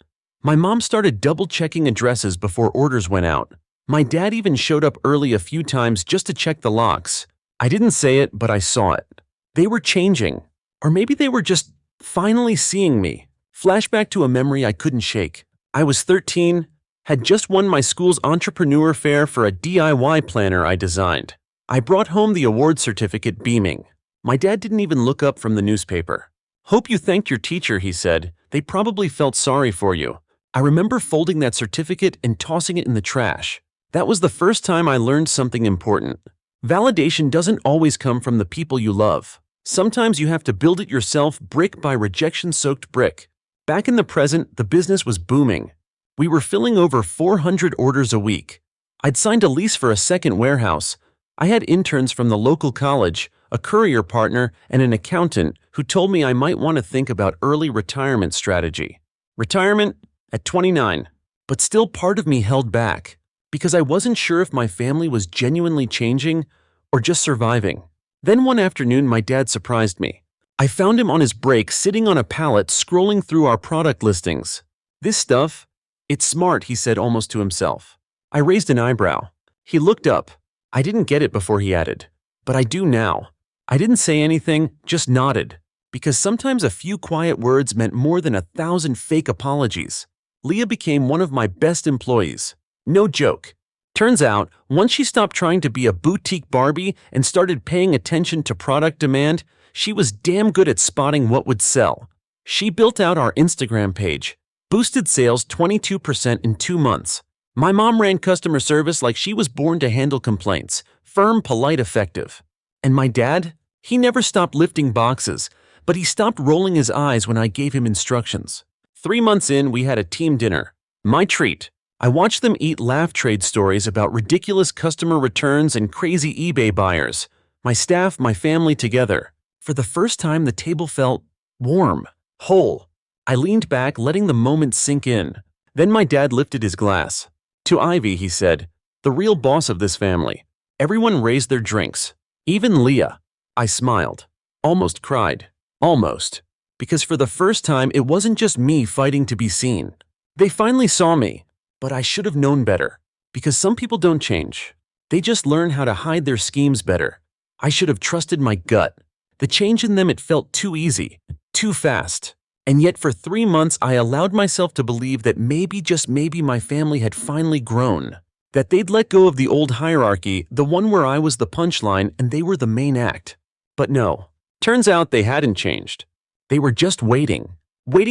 S1: My mom started double-checking addresses before orders went out. My dad even showed up early a few times just to check the locks. I didn't say it, but I saw it. They were changing. Or maybe they were just finally seeing me. Flashback to a memory I couldn't shake. I was 13, had just won my school's entrepreneur fair for a DIY planner I designed. I brought home the award certificate beaming. My dad didn't even look up from the newspaper. Hope you thanked your teacher, he said. They probably felt sorry for you. I remember folding that certificate and tossing it in the trash. That was the first time I learned something important. Validation doesn't always come from the people you love. Sometimes you have to build it yourself, brick by rejection-soaked brick. Back in the present, the business was booming. We were filling over 400 orders a week. I'd signed a lease for a second warehouse. I had interns from the local college, a courier partner, and an accountant who told me I might want to think about early retirement strategy. Retirement at 29. But still part of me held back, because I wasn't sure if my family was genuinely changing or just surviving. Then one afternoon, my dad surprised me. I found him on his break sitting on a pallet scrolling through our product listings. "This stuff? It's smart," he said almost to himself. I raised an eyebrow. He looked up. I didn't get it before he added, "But I do now." I didn't say anything, just nodded, because sometimes a few quiet words meant more than 1,000 fake apologies. Leah became one of my best employees. No joke. Turns out, once she stopped trying to be a boutique Barbie and started paying attention to product demand, she was damn good at spotting what would sell. She built out our Instagram page, boosted sales 22% in 2 months. My mom ran customer service like she was born to handle complaints, firm, polite, effective. And my dad? He never stopped lifting boxes, but he stopped rolling his eyes when I gave him instructions. 3 months in, we had a team dinner. My treat. I watched them eat, laugh, trade stories about ridiculous customer returns and crazy eBay buyers. My staff, my family together. For the first time, the table felt warm, whole. I leaned back, letting the moment sink in. Then my dad lifted his glass. "To Ivy," he said, "the real boss of this family." Everyone raised their drinks. Even Leah. I smiled. Almost cried. Almost. Because for the first time, it wasn't just me fighting to be seen. They finally saw me. But I should have known better, because some people don't change. They just learn how to hide their schemes better. I should have trusted my gut. The change in them, it felt too easy, too fast. And yet for 3 months, I allowed myself to believe that maybe, just maybe, my family had finally grown. That they'd let go of the old hierarchy, the one where I was the punchline and they were the main act. But no, turns out they hadn't changed. They were just waiting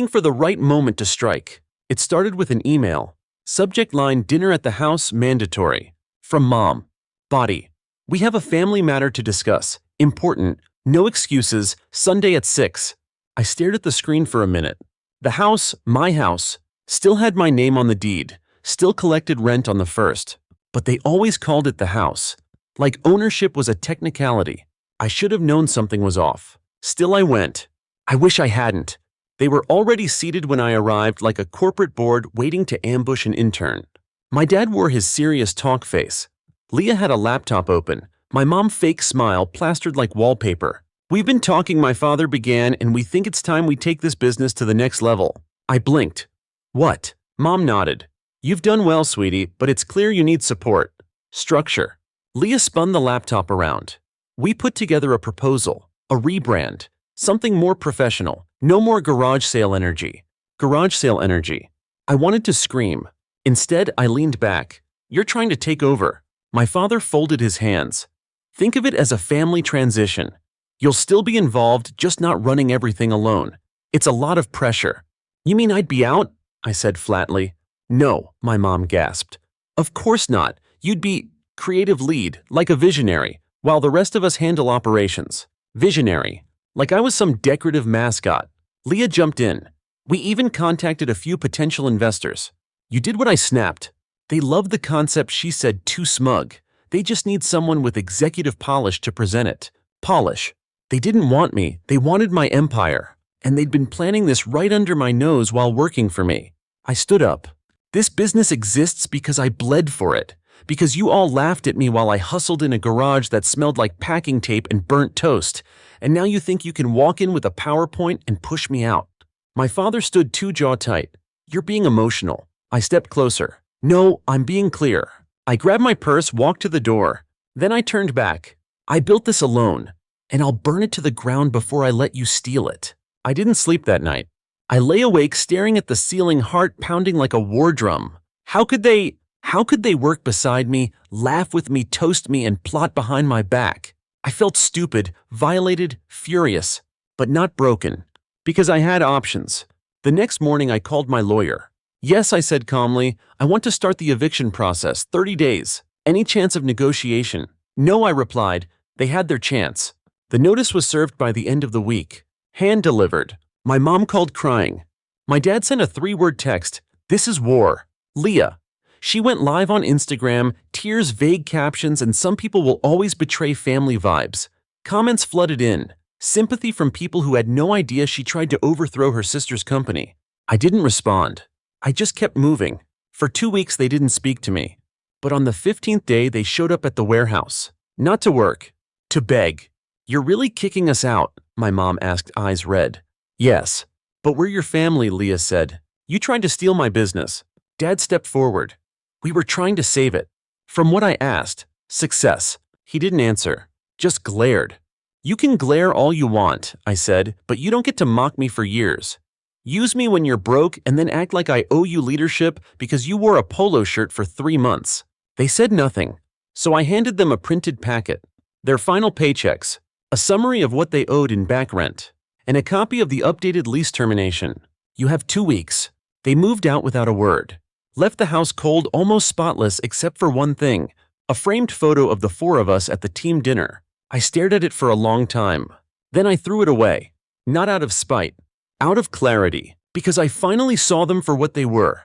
S1: for the right moment to strike. It started with an email. Subject line: "Dinner at the house, mandatory." From Mom. Body: "We have a family matter to discuss. Important. No excuses. Sunday at 6. I stared at the screen for a minute. The house, my house, still had my name on the deed, still collected rent on the 1st. But they always called it the house. Like ownership was a technicality. I should have known something was off. Still I went. I wish I hadn't. They were already seated when I arrived, like a corporate board waiting to ambush an intern. My dad wore his serious talk face. Leah had a laptop open. My mom, fake smile plastered like wallpaper. "We've been talking," my father began, "and we think it's time we take this business to the next level." I blinked. "What?" Mom nodded. "You've done well, sweetie, but it's clear you need support. Structure." Leah spun the laptop around. "We put together a proposal, a rebrand, something more professional. No more garage sale energy." Garage sale energy. I wanted to scream. Instead, I leaned back. "You're trying to take over." My father folded his hands. "Think of it as a family transition. You'll still be involved, just not running everything alone. It's a lot of pressure." "You mean I'd be out?" I said flatly. "No," my mom gasped. "Of course not. You'd be creative lead, like a visionary, while the rest of us handle operations." Visionary. Like I was some decorative mascot. Leah jumped in. "We even contacted a few potential investors." "You did what?" I snapped. "They love the concept," she said, too smug. "They just need someone with executive polish to present it." Polish. They didn't want me, they wanted my empire. And they'd been planning this right under my nose while working for me. I stood up. "This business exists because I bled for it. Because you all laughed at me while I hustled in a garage that smelled like packing tape and burnt toast. And now you think you can walk in with a PowerPoint and push me out." My father stood too jaw tight. "You're being emotional." I stepped closer. "No, I'm being clear." I grabbed my purse, walked to the door. Then I turned back. "I built this alone, and I'll burn it to the ground before I let you steal it." I didn't sleep that night. I lay awake staring at the ceiling, heart pounding like a war drum. How could they work beside me, laugh with me, toast me, and plot behind my back? I felt stupid, violated, furious, but not broken, because I had options. The next morning I called my lawyer. "Yes," I said calmly, "I want to start the eviction process, 30 days. Any chance of negotiation?" "No," I replied. "They had their chance. The notice was served by the end of the week. Hand-delivered. My mom called crying. My dad sent a 3-word text. This is war. Leah. She went live on Instagram, tears, vague captions, and some people will always betray family vibes. Comments flooded in. Sympathy from people who had no idea she tried to overthrow her sister's company. I didn't respond. I just kept moving. For 2 weeks they didn't speak to me. But on the 15th day they showed up at the warehouse. Not to work. To beg. You're really kicking us out? My mom asked, eyes red. Yes. But we're your family, Leah said. You tried to steal my business. Dad stepped forward. We were trying to save it. From what I asked, success. He didn't answer. Just glared. You can glare all you want, I said, but you don't get to mock me for years. Use me when you're broke and then act like I owe you leadership because you wore a polo shirt for 3 months. They said nothing, so I handed them a printed packet. Their final paychecks, a summary of what they owed in back rent, and a copy of the updated lease termination. You have 2 weeks. They moved out without a word. Left the house cold, almost spotless except for one thing, a framed photo of the 4 of us at the team dinner. I stared at it for a long time. Then I threw it away. Not out of spite. Out of clarity, because I finally saw them for what they were.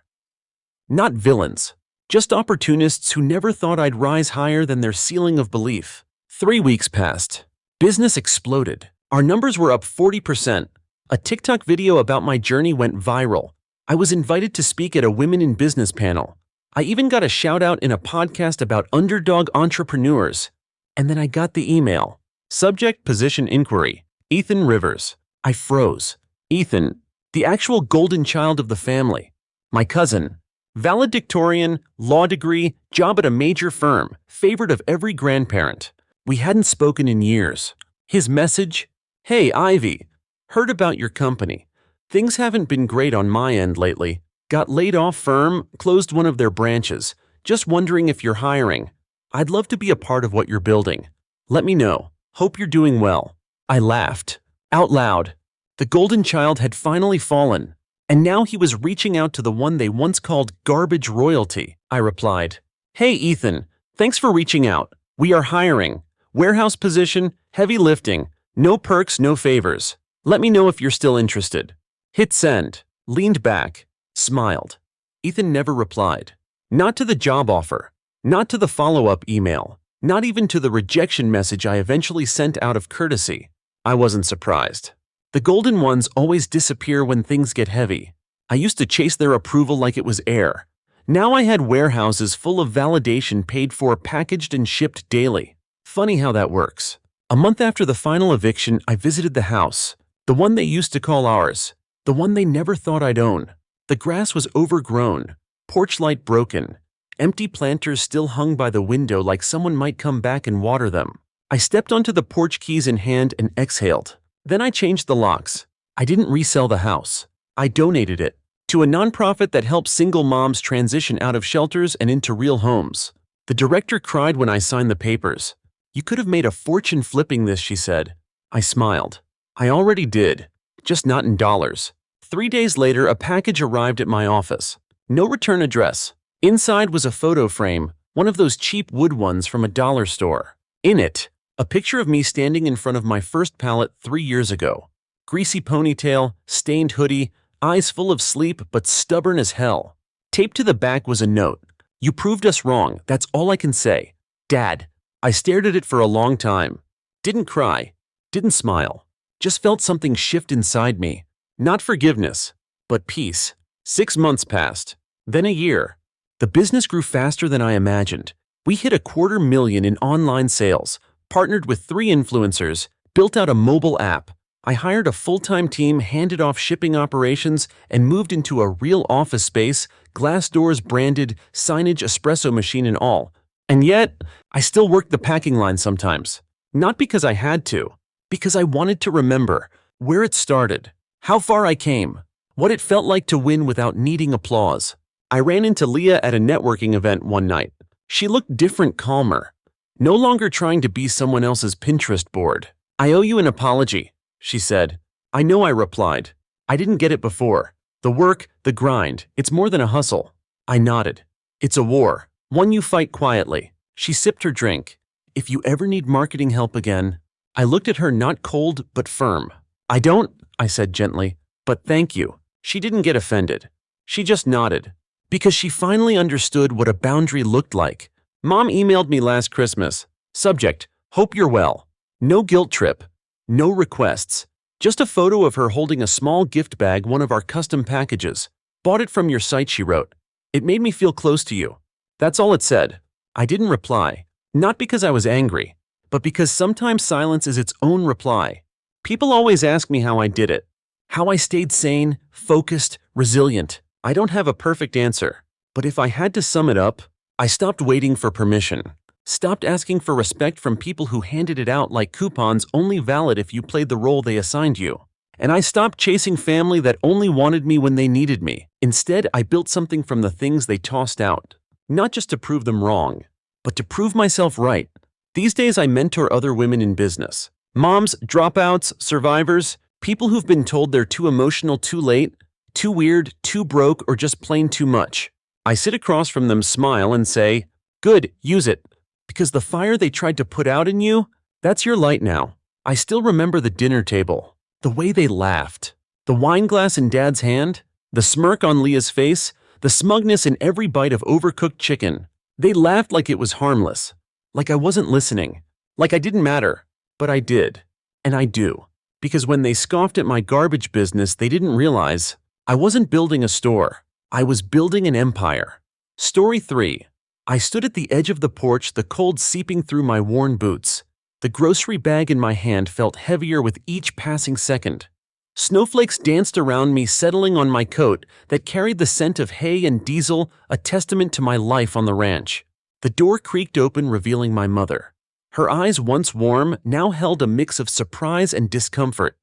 S1: Not villains. Just opportunists who never thought I'd rise higher than their ceiling of belief. 3 weeks passed. Business exploded. Our numbers were up 40%. A TikTok video about my journey went viral. I was invited to speak at a Women in Business panel. I even got a shout out in a podcast about underdog entrepreneurs. And then I got the email. Subject position inquiry. Ethan Rivers. I froze. Ethan, the actual golden child of the family. My cousin. Valedictorian, law degree, job at a major firm, favorite of every grandparent. We hadn't spoken in years. His message? Hey, Ivy. Heard about your company. Things haven't been great on my end lately. Got laid off firm, closed one of their branches. Just wondering if you're hiring. I'd love to be a part of what you're building. Let me know. Hope you're doing well. I laughed. Out loud. The golden child had finally fallen. And now he was reaching out to the one they once called garbage royalty. I replied. Hey, Ethan. Thanks for reaching out. We are hiring. Warehouse position, heavy lifting. No perks, no favors. Let me know if you're still interested. Hit send. Leaned back. Smiled. Ethan never replied. Not to the job offer. Not to the follow-up email. Not even to the rejection message I eventually sent out of courtesy. I wasn't surprised. The golden ones always disappear when things get heavy. I used to chase their approval like it was air. Now I had warehouses full of validation paid for, packaged and shipped daily. Funny how that works. A month after the final eviction, I visited the house. The one they used to call ours. The one they never thought I'd own. The grass was overgrown. Porch light broken. Empty planters still hung by the window like someone might come back and water them. I stepped onto the porch, keys in hand, and exhaled. Then I changed the locks. I didn't resell the house. I donated it to a nonprofit that helps single moms transition out of shelters and into real homes. The director cried when I signed the papers. You could have made a fortune flipping this, she said. I smiled. I already did, just not in dollars. 3 days later, a package arrived at my office. No return address. Inside was a photo frame, one of those cheap wood ones from a dollar store. In it, a picture of me standing in front of my first pallet 3 years ago. Greasy ponytail, stained hoodie, eyes full of sleep but stubborn as hell. Taped to the back was a note. You proved us wrong, that's all I can say. Dad. I stared at it for a long time. Didn't cry. Didn't smile. Just felt something shift inside me. Not forgiveness, but peace. 6 months passed. Then a year. The business grew faster than I imagined. We hit $250,000 in online sales, partnered with 3 influencers, built out a mobile app. I hired a full-time team, handed off shipping operations, and moved into a real office space, glass doors branded, signage, espresso machine and all. And yet, I still worked the packing line sometimes. Not because I had to, because I wanted to remember where it started, how far I came, what it felt like to win without needing applause. I ran into Leah at a networking event one night. She looked different, calmer. No longer trying to be someone else's Pinterest board. I owe you an apology, she said. I know, I replied. I didn't get it before. The work, the grind, it's more than a hustle. I nodded. It's a war, one you fight quietly. She sipped her drink. If you ever need marketing help again, I looked at her, not cold, but firm. "I don't," I said gently, "but thank you." She didn't get offended. She just nodded, because she finally understood what a boundary looked like. Mom emailed me last Christmas. Subject: "Hope you're well." No guilt trip. No requests. Just a photo of her holding a small gift bag, one of our custom packages. "Bought it from your site," she wrote. "It made me feel close to you." That's all it said. I didn't reply. Not because I was angry, but because sometimes silence is its own reply. People always ask me how I did it. How I stayed sane, focused, resilient. I don't have a perfect answer. But if I had to sum it up, I stopped waiting for permission. Stopped asking for respect from people who handed it out like coupons only valid if you played the role they assigned you. And I stopped chasing family that only wanted me when they needed me. Instead, I built something from the things they tossed out. Not just to prove them wrong, but to prove myself right. These days, I mentor other women in business. Moms, dropouts, survivors, people who've been told they're too emotional too late, too weird, too broke, or just plain too much. I sit across from them, smile, and say, "Good, use it." Because the fire they tried to put out in you, that's your light now. I still remember the dinner table, the way they laughed, the wine glass in Dad's hand, the smirk on Leah's face, the smugness in every bite of overcooked chicken. They laughed like it was harmless, like I wasn't listening, like I didn't matter. But I did, and I do. Because when they scoffed at my garbage business, they didn't realize I wasn't building a store. I was building an empire. Story 3. I stood at the edge of the porch, the cold seeping through my worn boots. The grocery bag in my hand felt heavier with each passing second. Snowflakes danced around me, settling on my coat that carried the scent of hay and diesel, a testament to my life on the ranch. The door creaked open, revealing my mother. Her eyes, once warm, now held a mix of surprise and discomfort.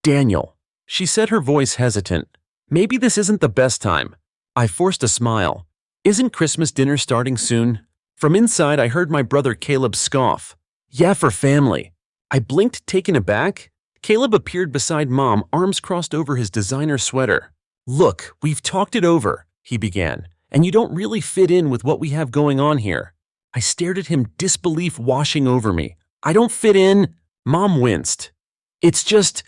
S1: "Daniel," she said, her voice hesitant. "Maybe this isn't the best time." I forced a smile. "Isn't Christmas dinner starting soon?" From inside, I heard my brother Caleb scoff. "Yeah, for family." I blinked, taken aback. Caleb appeared beside Mom, arms crossed over his designer sweater. "Look, we've talked it over," he began, "and you don't really fit in with what we have going on here." I stared at him, disbelief washing over me. "I don't fit in?" Mom winced. "It's just,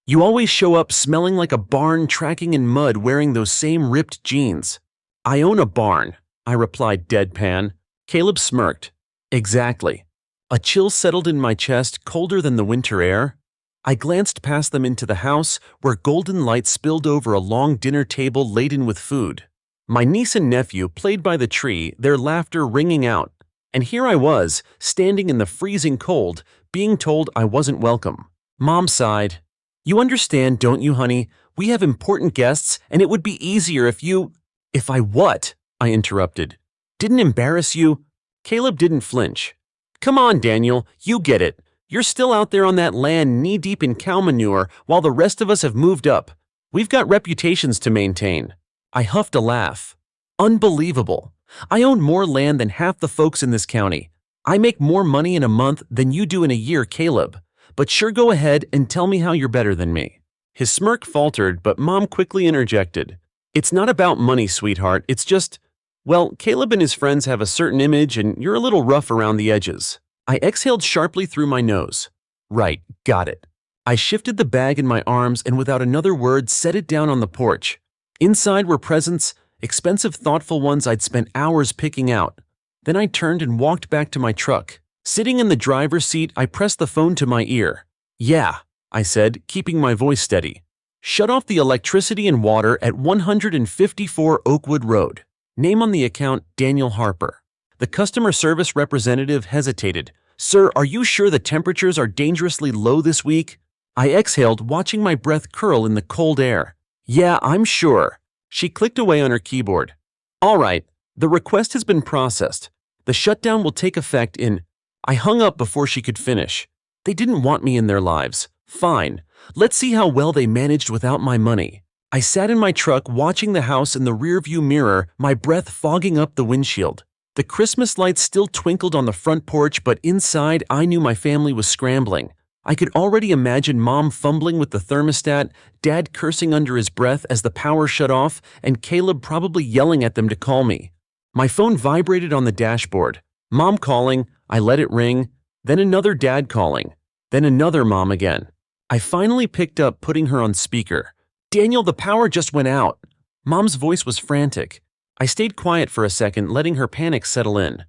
S1: you always show up smelling like a barn, tracking in mud, wearing those same ripped jeans." "I own a barn," I replied deadpan. Caleb smirked. "Exactly." A chill settled in my chest, colder than the winter air. I glanced past them into the house, where golden light spilled over a long dinner table laden with food. My niece and nephew played by the tree, their laughter ringing out. And here I was, standing in the freezing cold, being told I wasn't welcome. Mom sighed. "You understand, don't you, honey? We have important guests, and it would be easier if you—" "If I what?" I interrupted. "Didn't embarrass you?" Caleb didn't flinch. "Come on, Daniel, you get it. You're still out there on that land knee-deep in cow manure while the rest of us have moved up. We've got reputations to maintain." I huffed a laugh. "Unbelievable. I own more land than half the folks in this county. I make more money in a month than you do in a year, Caleb. But sure, go ahead and tell me how you're better than me." His smirk faltered, but Mom quickly interjected. "It's not about money, sweetheart. It's just, well, Caleb and his friends have a certain image and you're a little rough around the edges." I exhaled sharply through my nose. "Right, got it." I shifted the bag in my arms and without another word set it down on the porch. Inside were presents, expensive, thoughtful ones I'd spent hours picking out. Then I turned and walked back to my truck. Sitting in the driver's seat, I pressed the phone to my ear. "Yeah," I said, keeping my voice steady. "Shut off the electricity and water at 154 Oakwood Road. Name on the account, Daniel Harper." The customer service representative hesitated. "Sir, are you sure the temperatures are dangerously low this week?" I exhaled, watching my breath curl in the cold air. "Yeah, I'm sure." She clicked away on her keyboard. "All right, the request has been processed. The shutdown will take effect in—" I hung up before she could finish. They didn't want me in their lives. Fine. Let's see how well they managed without my money. I sat in my truck watching the house in the rearview mirror, my breath fogging up the windshield. The Christmas lights still twinkled on the front porch, but inside I knew my family was scrambling. I could already imagine Mom fumbling with the thermostat, Dad cursing under his breath as the power shut off, and Caleb probably yelling at them to call me. My phone vibrated on the dashboard. Mom calling, I let it ring, then another Dad calling. Then another mom again. I finally picked up, putting her on speaker. Daniel, the power just went out. Mom's voice was frantic. I stayed quiet for a second, letting her panic settle in.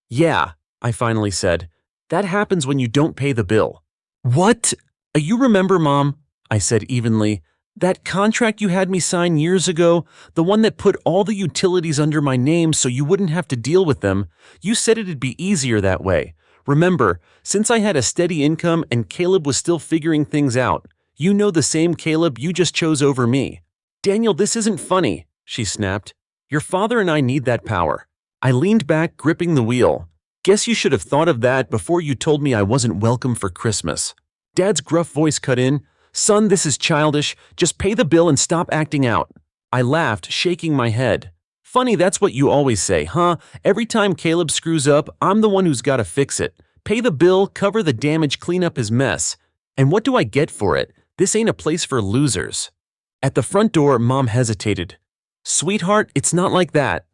S1: Yeah, I finally said. That happens when you don't pay the bill. What? You remember, Mom? I said evenly. That contract you had me sign years ago, the one that put all the utilities under my name so you wouldn't have to deal with them, you said it'd be easier that way. Remember, since I had a steady income and Caleb was still figuring things out, you know, the same Caleb you just chose over me. Daniel, this isn't funny, she snapped. Your father and I need that power. I leaned back, gripping the wheel. Guess you should have thought of that before you told me I wasn't welcome for Christmas. Dad's gruff voice cut in. Son, this is childish. Just pay the bill and stop acting out. I laughed, shaking my head. Funny, that's what you always say, huh? Every time Caleb screws up, I'm the one who's got to fix it. Pay the bill, cover the damage, clean up his mess. And what do I get for it? This ain't a place for losers. At the front door, Mom hesitated. Sweetheart, it's not like that.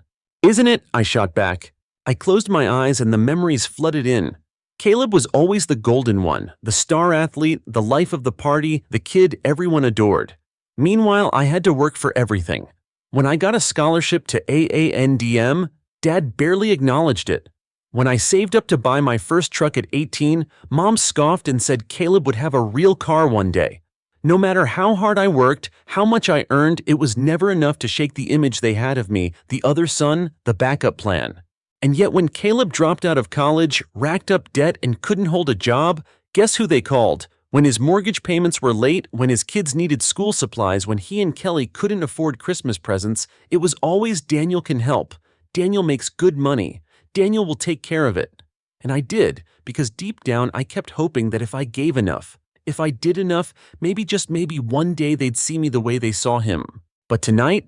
S1: Isn't it? I shot back. I closed my eyes and the memories flooded in. Caleb was always the golden one, the star athlete, the life of the party, the kid everyone adored. Meanwhile, I had to work for everything. When I got a scholarship to AANDM, Dad barely acknowledged it. When I saved up to buy my first truck at 18, Mom scoffed and said Caleb would have a real car one day. No matter how hard I worked, how much I earned, it was never enough to shake the image they had of me, the other son, the backup plan. And yet when Caleb dropped out of college, racked up debt, and couldn't hold a job, guess who they called? When his mortgage payments were late, when his kids needed school supplies, when he and Kelly couldn't afford Christmas presents, it was always Daniel can help. Daniel makes good money. Daniel will take care of it. And I did, because deep down I kept hoping that if I gave enough, if I did enough, maybe just maybe one day they'd see me the way they saw him. But tonight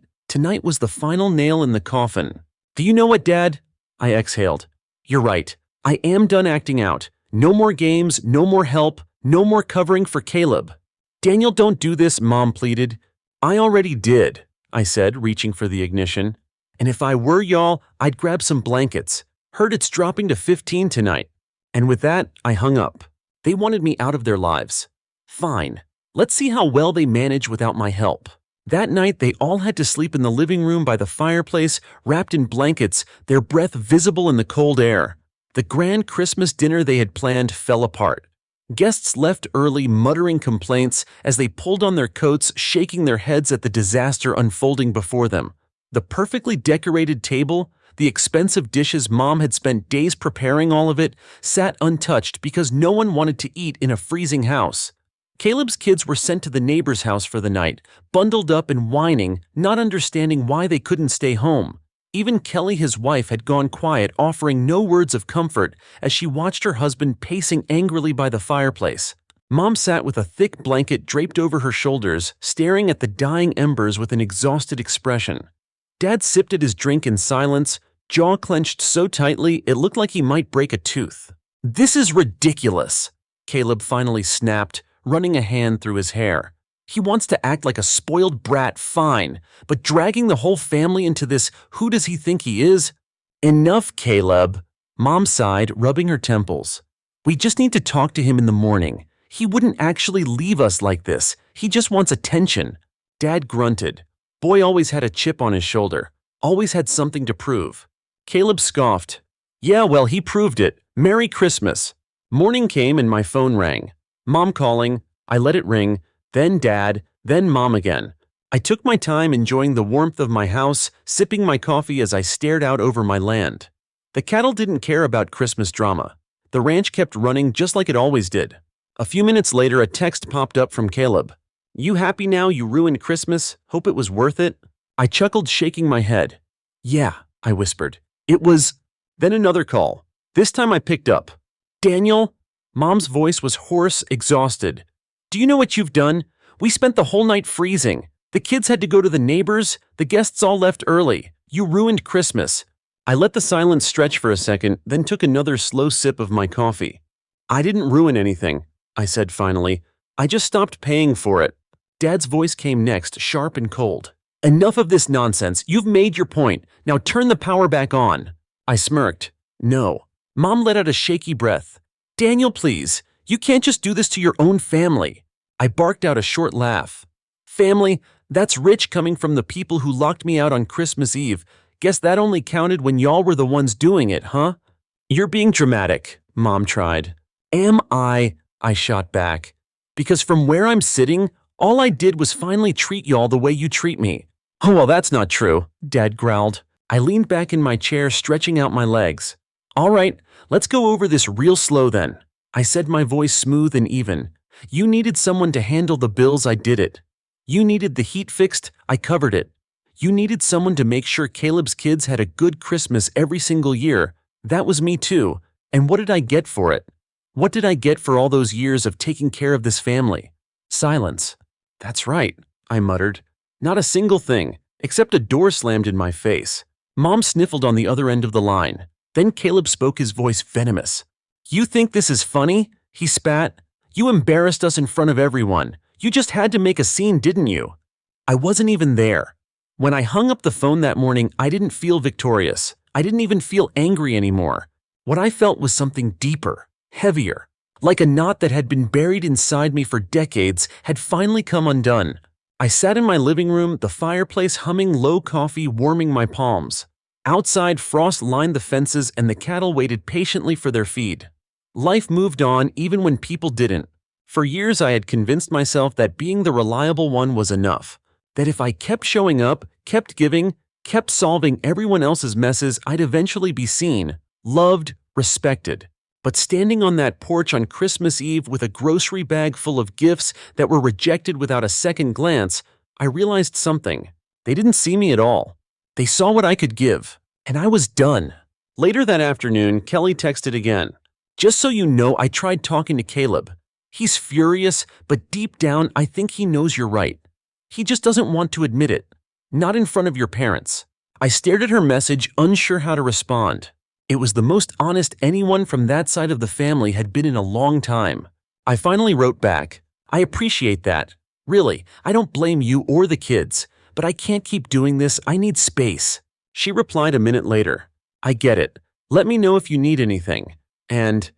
S1: was the final nail in the coffin. Do you know what, Dad? I exhaled. You're right. I am done acting out. No more games, no more help, no more covering for Caleb. Daniel, don't do this, Mom pleaded. I already did, I said, reaching for the ignition. And if I were y'all, I'd grab some blankets. Heard it's dropping to 15 tonight. And with that, I hung up. They wanted me out of their lives. Fine. Let's see how well they manage without my help. That night, they all had to sleep in the living room by the fireplace, wrapped in blankets, their breath visible in the cold air. The grand Christmas dinner they had planned fell apart. Guests left early, muttering complaints as they pulled on their coats, shaking their heads at the disaster unfolding before them. The perfectly decorated table, the expensive dishes Mom had spent days preparing all of it, sat untouched because no one wanted to eat in a freezing house. Caleb's kids were sent to the neighbor's house for the night, bundled up and whining, not understanding why they couldn't stay home. Even Kelly, his wife, had gone quiet, offering no words of comfort as she watched her husband pacing angrily by the fireplace. Mom sat with a thick blanket draped over her shoulders, staring at the dying embers with an exhausted expression. Dad sipped at his drink in silence, jaw clenched so tightly it looked like he might break a tooth. This is ridiculous, Caleb finally snapped, running a hand through his hair. He wants to act like a spoiled brat, fine, but dragging the whole family into this who does he think he is? Enough, Caleb, Mom sighed, rubbing her temples. We just need to talk to him in the morning. He wouldn't actually leave us like this. He just wants attention. Dad grunted. Boy always had a chip on his shoulder, always had something to prove. Caleb scoffed. Yeah, well, he proved it. Merry Christmas. Morning came and my phone rang. Mom calling. I let it ring. Then Dad, then Mom again. I took my time enjoying the warmth of my house, sipping my coffee as I stared out over my land. The cattle didn't care about Christmas drama. The ranch kept running just like it always did. A few minutes later, a text popped up from Caleb. You happy now you ruined Christmas? Hope it was worth it? I chuckled, shaking my head. Yeah, I whispered. It was. Then another call. This time I picked up. Daniel? Mom's voice was hoarse, exhausted. Do you know what you've done? We spent the whole night freezing. The kids had to go to the neighbors. The guests all left early. You ruined Christmas. I let the silence stretch for a second, then took another slow sip of my coffee. I didn't ruin anything, I said finally. I just stopped paying for it. Dad's voice came next, sharp and cold. Enough of this nonsense. You've made your point. Now turn the power back on. I smirked. No. Mom let out a shaky breath. Daniel, please. You can't just do this to your own family. I barked out a short laugh. Family? That's rich coming from the people who locked me out on Christmas Eve. Guess that only counted when y'all were the ones doing it, huh? You're being dramatic, Mom tried. Am I shot back. Because from where I'm sitting, all I did was finally treat y'all the way you treat me. Oh, well, that's not true, Dad growled. I leaned back in my chair, stretching out my legs. All right, let's go over this real slow then. I said, my voice smooth and even. You needed someone to handle the bills, I did it. You needed the heat fixed, I covered it. You needed someone to make sure Caleb's kids had a good Christmas every single year. That was me too. And what did I get for it? What did I get for all those years of taking care of this family? Silence. That's right, I muttered. Not a single thing, except a door slammed in my face. Mom sniffled on the other end of the line. Then Caleb spoke, his voice venomous. You think this is funny? He spat. You embarrassed us in front of everyone. You just had to make a scene, didn't you? I wasn't even there. When I hung up the phone that morning, I didn't feel victorious. I didn't even feel angry anymore. What I felt was something deeper, heavier, like a knot that had been buried inside me for decades had finally come undone. I sat in my living room, the fireplace humming low coffee warming my palms. Outside, frost lined the fences and the cattle waited patiently for their feed. Life moved on even when people didn't. For years I had convinced myself that being the reliable one was enough. That if I kept showing up, kept giving, kept solving everyone else's messes, I'd eventually be seen, loved, respected. But standing on that porch on Christmas Eve with a grocery bag full of gifts that were rejected without a second glance, I realized something. They didn't see me at all. They saw what I could give, and I was done. Later that afternoon, Kelly texted again. Just so you know, I tried talking to Caleb. He's furious, but deep down, I think he knows you're right. He just doesn't want to admit it. Not in front of your parents. I stared at her message, unsure how to respond. It was the most honest anyone from that side of the family had been in a long time. I finally wrote back. I appreciate that. Really, I don't blame you or the kids, but I can't keep doing this. I need space. She replied a minute later. I get it. Let me know if you need anything. And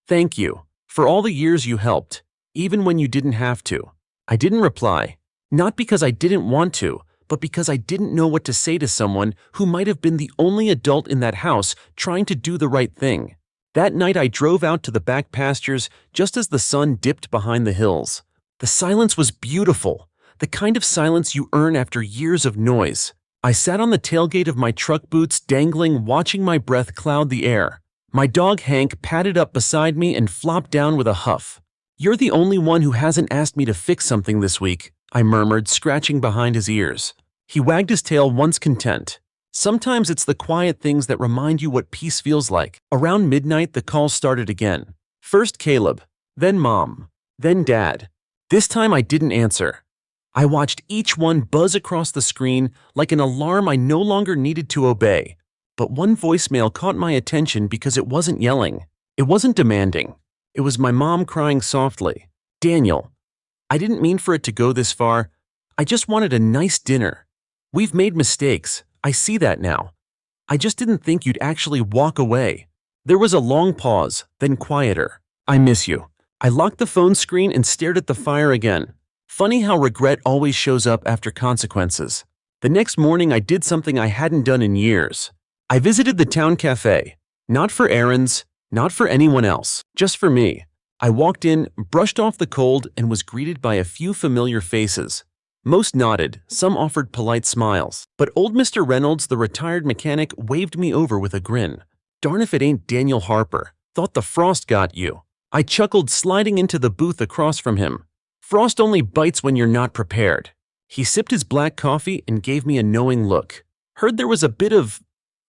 S1: thank you for all the years you helped, even when you didn't have to. I didn't reply, not because I didn't want to, but because I didn't know what to say to someone who might have been the only adult in that house trying to do the right thing. That night I drove out to the back pastures just as the sun dipped behind the hills. The silence was beautiful, the kind of silence you earn after years of noise. I sat on the tailgate of my truck, boots dangling, watching my breath cloud the air. My dog Hank padded up beside me and flopped down with a huff. You're the only one who hasn't asked me to fix something this week, I murmured, scratching behind his ears. He wagged his tail, once content. Sometimes it's the quiet things that remind you what peace feels like. Around midnight, the calls started again. First Caleb, then Mom, then Dad. This time I didn't answer. I watched each one buzz across the screen like an alarm I no longer needed to obey. But one voicemail caught my attention because it wasn't yelling. It wasn't demanding. It was my mom crying softly. Daniel, I didn't mean for it to go this far. I just wanted a nice dinner. We've made mistakes. I see that now. I just didn't think you'd actually walk away. There was a long pause, then quieter. I miss you. I locked the phone screen and stared at the fire again. Funny how regret always shows up after consequences. The next morning I did something I hadn't done in years. I visited the town cafe. Not for errands, not for anyone else, just for me. I walked in, brushed off the cold, and was greeted by a few familiar faces. Most nodded, some offered polite smiles. But old Mr. Reynolds, the retired mechanic, waved me over with a grin. Darn if it ain't Daniel Harper. Thought the frost got you. I chuckled, sliding into the booth across from him. Frost only bites when you're not prepared. He sipped his black coffee and gave me a knowing look. Heard there was a bit of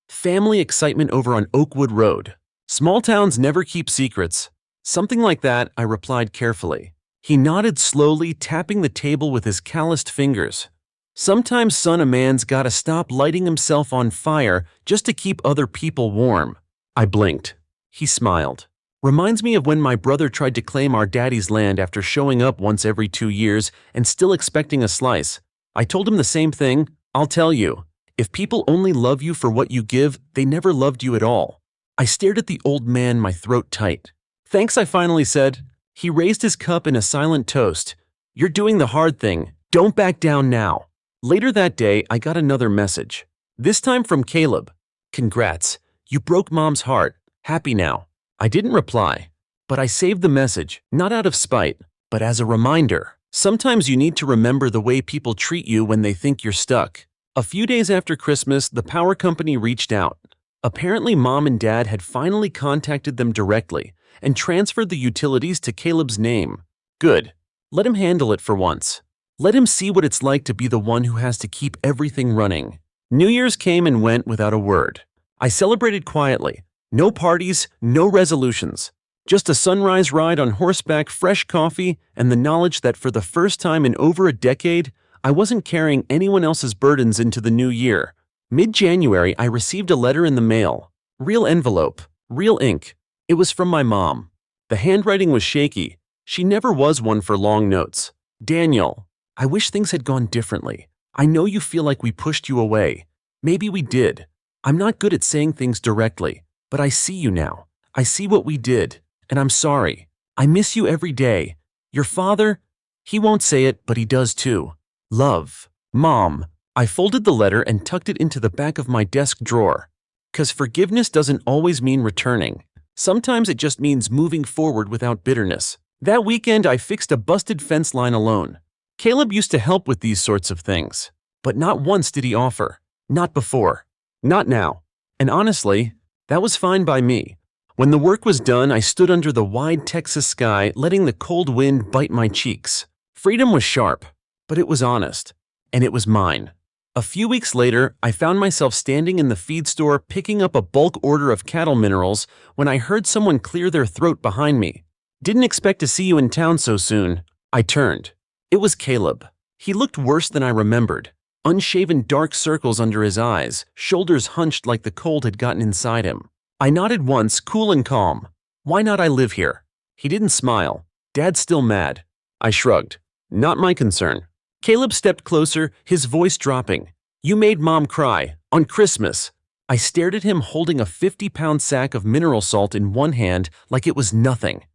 S1: family excitement over on Oakwood Road. Small towns never keep secrets. Something like that, I replied carefully. He nodded slowly, tapping the table with his calloused fingers. Sometimes, son, a man's gotta stop lighting himself on fire just to keep other people warm. I blinked. He smiled. Reminds me of when my brother tried to claim our daddy's land after showing up once every 2 years and still expecting a slice. I told him the same thing. I'll tell you. If people only love you for what you give, they never loved you at all. I stared at the old man, my throat tight. Thanks, I finally said. He raised his cup in a silent toast. "You're doing the hard thing. Don't back down now." Later that day, I got another message. This time from Caleb. "Congrats. You broke Mom's heart. Happy now." I didn't reply, but I saved the message, not out of spite, but as a reminder. Sometimes you need to remember the way people treat you when they think you're stuck. A few days after Christmas, the power company reached out. Apparently, Mom and Dad had finally contacted them directly and transferred the utilities to Caleb's name. Good. Let him handle it for once. Let him see what it's like to be the one who has to keep everything running. New Year's came and went without a word. I celebrated quietly. No parties, no resolutions. Just a sunrise ride on horseback, fresh coffee, and the knowledge that for the first time in over a decade, I wasn't carrying anyone else's burdens into the new year. Mid-January, I received a letter in the mail. Real envelope, real ink. It was from my mom. The handwriting was shaky. She never was one for long notes. "Daniel, I wish things had gone differently. I know you feel like we pushed you away. Maybe we did. I'm not good at saying things directly, but I see you now. I see what we did, and I'm sorry. I miss you every day. Your father, he won't say it, but he does too. Love, Mom." I folded the letter and tucked it into the back of my desk drawer. 'Cause forgiveness doesn't always mean returning. Sometimes it just means moving forward without bitterness. That weekend, I fixed a busted fence line alone. Caleb used to help with these sorts of things, but not once did he offer. Not before. Not now. And honestly, that was fine by me. When the work was done, I stood under the wide Texas sky, letting the cold wind bite my cheeks. Freedom was sharp, but it was honest, and it was mine. A few weeks later, I found myself standing in the feed store picking up a bulk order of cattle minerals when I heard someone clear their throat behind me. "Didn't expect to see you in town so soon." I turned. It was Caleb. He looked worse than I remembered. Unshaven dark circles under his eyes, shoulders hunched like the cold had gotten inside him. I nodded once, cool and calm. "Why not I live here?" He didn't smile. "Dad's still mad." I shrugged. "Not my concern." Caleb stepped closer, his voice dropping. "You made Mom cry. On Christmas." I stared at him holding a 50-pound sack of mineral salt in one hand like it was nothing.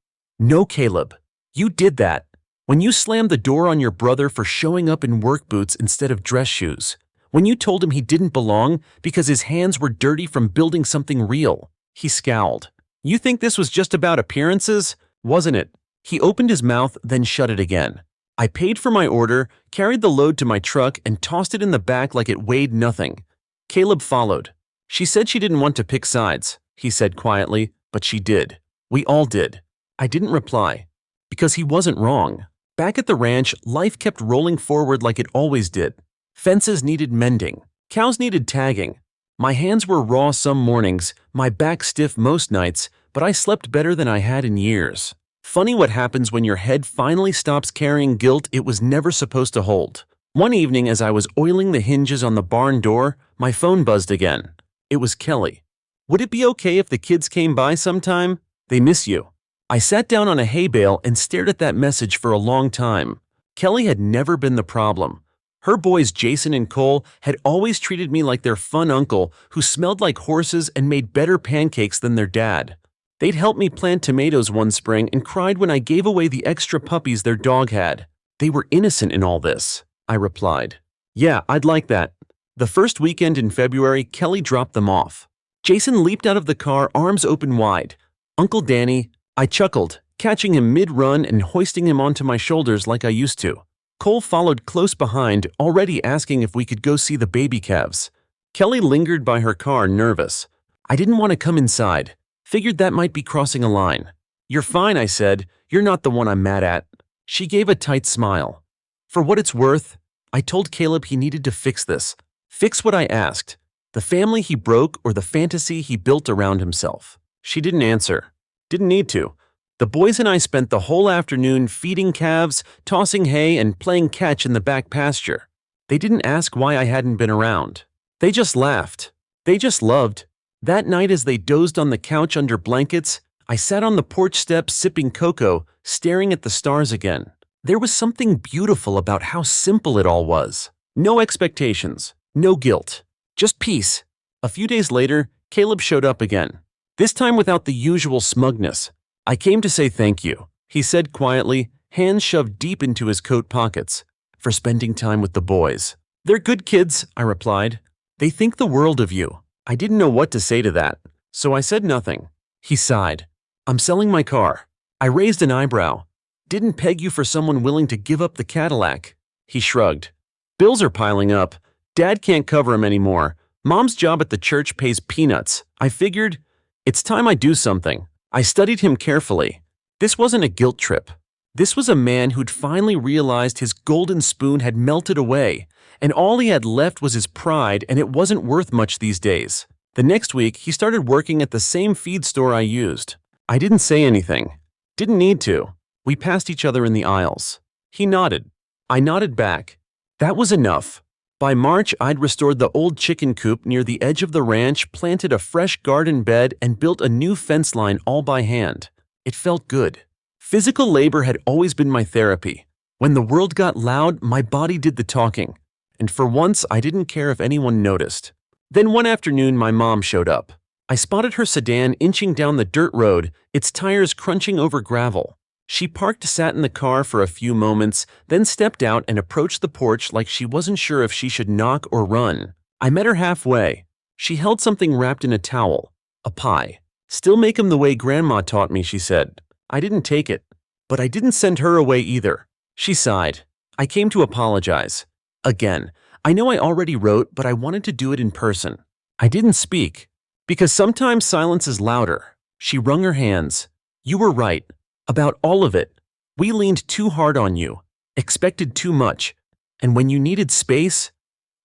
S1: "No, Caleb. You did that. When you slammed the door on your brother for showing up in work boots instead of dress shoes. When you told him he didn't belong because his hands were dirty from building something real." He scowled. "You think this was just about appearances? Wasn't it?" He opened his mouth, then shut it again. I paid for my order, carried the load to my truck, and tossed it in the back like it weighed nothing. Caleb followed. "She said she didn't want to pick sides," he said quietly, "but she did. We all did." I didn't reply, because he wasn't wrong. Back at the ranch, life kept rolling forward like it always did. Fences needed mending. Cows needed tagging. My hands were raw some mornings, my back stiff most nights, but I slept better than I had in years. Funny what happens when your head finally stops carrying guilt it was never supposed to hold. One evening as I was oiling the hinges on the barn door, my phone buzzed again. It was Kelly. "Would it be okay if the kids came by sometime? They miss you." I sat down on a hay bale and stared at that message for a long time. Kelly had never been the problem. Her boys Jason and Cole had always treated me like their fun uncle who smelled like horses and made better pancakes than their dad. They'd helped me plant tomatoes one spring and cried when I gave away the extra puppies their dog had. They were innocent in all this, I replied. "Yeah, I'd like that." The first weekend in February, Kelly dropped them off. Jason leaped out of the car, arms open wide. "Uncle Danny," I chuckled, catching him mid-run and hoisting him onto my shoulders like I used to. Cole followed close behind, already asking if we could go see the baby calves. Kelly lingered by her car, nervous. I didn't want to come inside. Figured that might be crossing a line. "You're fine," I said. "You're not the one I'm mad at." She gave a tight smile. For what it's worth, I told Caleb he needed to fix this. Fix what I asked. The family he broke or the fantasy he built around himself. She didn't answer. Didn't need to. The boys and I spent the whole afternoon feeding calves, tossing hay, and playing catch in the back pasture. They didn't ask why I hadn't been around. They just laughed. They just loved. That night as they dozed on the couch under blankets, I sat on the porch steps sipping cocoa, staring at the stars again. There was something beautiful about how simple it all was. No expectations, no guilt, just peace. A few days later, Caleb showed up again. This time without the usual smugness. "I came to say thank you. he said quietly, hands shoved deep into his coat pockets. For spending time with the boys. They're good kids, I replied. They think the world of you. I didn't know what to say to that, so I said nothing. He sighed. I'm selling my car. I raised an eyebrow. Didn't peg you for someone willing to give up the Cadillac. He shrugged. Bills are piling up. Dad can't cover them anymore. Mom's job at the church pays peanuts. I figured, it's time I do something. I studied him carefully. This wasn't a guilt trip. This was a man who'd finally realized his golden spoon had melted away, and all he had left was his pride, and it wasn't worth much these days. The next week, he started working at the same feed store I used. I didn't say anything. Didn't need to. We passed each other in the aisles. He nodded. I nodded back. That was enough. By March, I'd restored the old chicken coop near the edge of the ranch, planted a fresh garden bed, and built a new fence line all by hand. It felt good. Physical labor had always been my therapy. When the world got loud, my body did the talking. And for once, I didn't care if anyone noticed. Then one afternoon, my mom showed up. I spotted her sedan inching down the dirt road, its tires crunching over gravel. She sat in the car for a few moments, then stepped out and approached the porch like she wasn't sure if she should knock or run. I met her halfway. She held something wrapped in a towel. A pie. Still make 'em the way Grandma taught me, she said. I didn't take it. But I didn't send her away either. She sighed. I came to apologize. Again, I know I already wrote, but I wanted to do it in person. I didn't speak. Because sometimes silence is louder. She wrung her hands. You were right. About all of it. We leaned too hard on you. Expected too much. And when you needed space,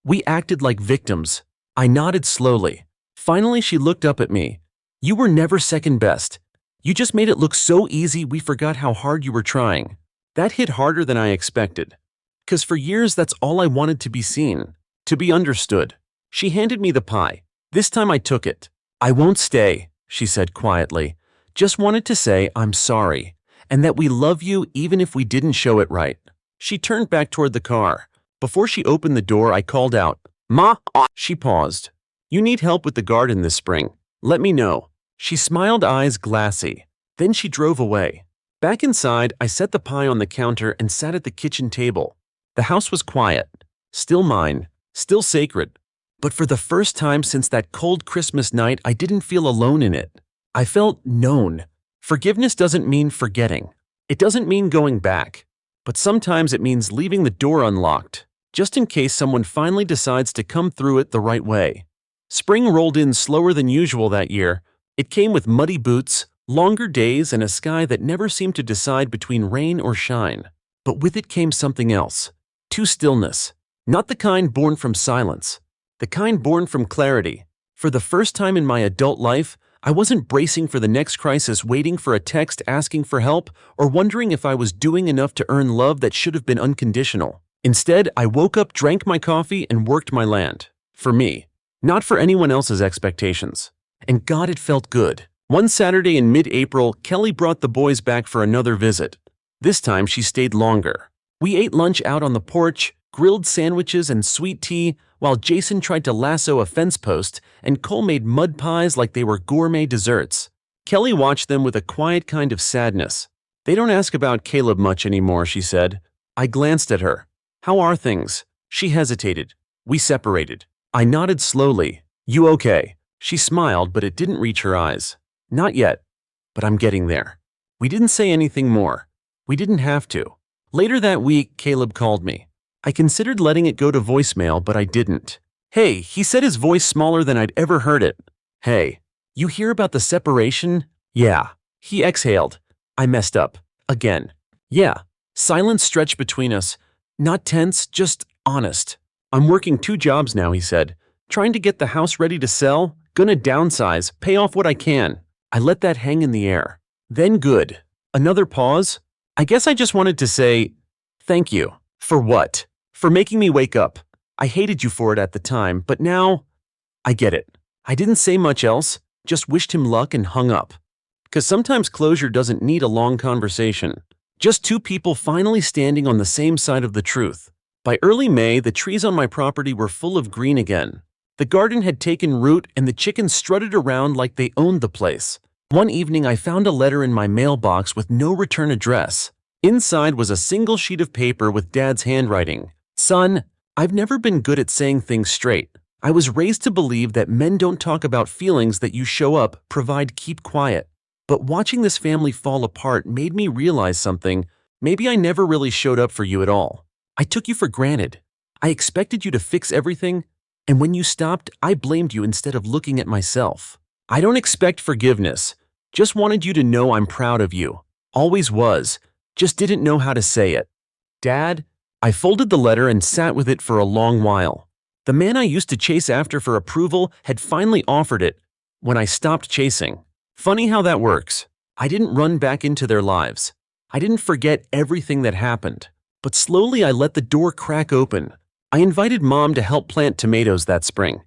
S1: we acted like victims. I nodded slowly. Finally, she looked up at me. You were never second best. You just made it look so easy we forgot how hard you were trying. That hit harder than I expected. 'Cause for years that's all I wanted to be seen. To be understood. She handed me the pie. This time I took it. I won't stay, she said quietly. Just wanted to say I'm sorry, and that we love you even if we didn't show it right. She turned back toward the car. Before she opened the door, I called out, Ma! She paused. You need help with the garden this spring. Let me know. She smiled, eyes glassy. Then she drove away. Back inside, I set the pie on the counter and sat at the kitchen table. The house was quiet. Still mine. Still sacred. But for the first time since that cold Christmas night, I didn't feel alone in it. I felt known. Forgiveness doesn't mean forgetting. It doesn't mean going back. But sometimes it means leaving the door unlocked, just in case someone finally decides to come through it the right way. Spring rolled in slower than usual that year. It came with muddy boots, longer days, and a sky that never seemed to decide between rain or shine. But with it came something else. Stillness. Not the kind born from silence. The kind born from clarity. For the first time in my adult life, I wasn't bracing for the next crisis, waiting for a text asking for help, or wondering if I was doing enough to earn love that should have been unconditional. Instead, I woke up, drank my coffee, and worked my land. For me. Not for anyone else's expectations. And God, it felt good. One Saturday in mid-April, Kelly brought the boys back for another visit. This time, she stayed longer. We ate lunch out on the porch, grilled sandwiches and sweet tea, while Jason tried to lasso a fence post and Cole made mud pies like they were gourmet desserts. Kelly watched them with a quiet kind of sadness. They don't ask about Caleb much anymore, she said. I glanced at her. How are things? She hesitated. We separated. I nodded slowly. You okay? She smiled, but it didn't reach her eyes. Not yet, but I'm getting there. We didn't say anything more. We didn't have to. Later that week, Caleb called me. I considered letting it go to voicemail, but I didn't. Hey, he said, his voice smaller than I'd ever heard it. Hey, you hear about the separation? Yeah. He exhaled. I messed up. Again. Yeah. Silence stretched between us. Not tense, just honest. I'm working 2 jobs now, he said. Trying to get the house ready to sell, gonna downsize, pay off what I can. I let that hang in the air. Then good. Another pause. I guess I just wanted to say, thank you. For what? For making me wake up. I hated you for it at the time, but now, I get it. I didn't say much else, just wished him luck and hung up. 'Cause sometimes closure doesn't need a long conversation. Just 2 people finally standing on the same side of the truth. By early May, the trees on my property were full of green again. The garden had taken root and the chickens strutted around like they owned the place. One evening I found a letter in my mailbox with no return address. Inside was a single sheet of paper with Dad's handwriting. "Son, I've never been good at saying things straight. I was raised to believe that men don't talk about feelings, that you show up, provide, keep quiet. But watching this family fall apart made me realize something. Maybe I never really showed up for you at all. I took you for granted. I expected you to fix everything, and when you stopped, I blamed you instead of looking at myself. I don't expect forgiveness. Just wanted you to know I'm proud of you. Always was. Just didn't know how to say it. Dad." I folded the letter and sat with it for a long while. The man I used to chase after for approval had finally offered it when I stopped chasing. Funny how that works. I didn't run back into their lives. I didn't forget everything that happened. But slowly I let the door crack open. I invited Mom to help plant tomatoes that spring.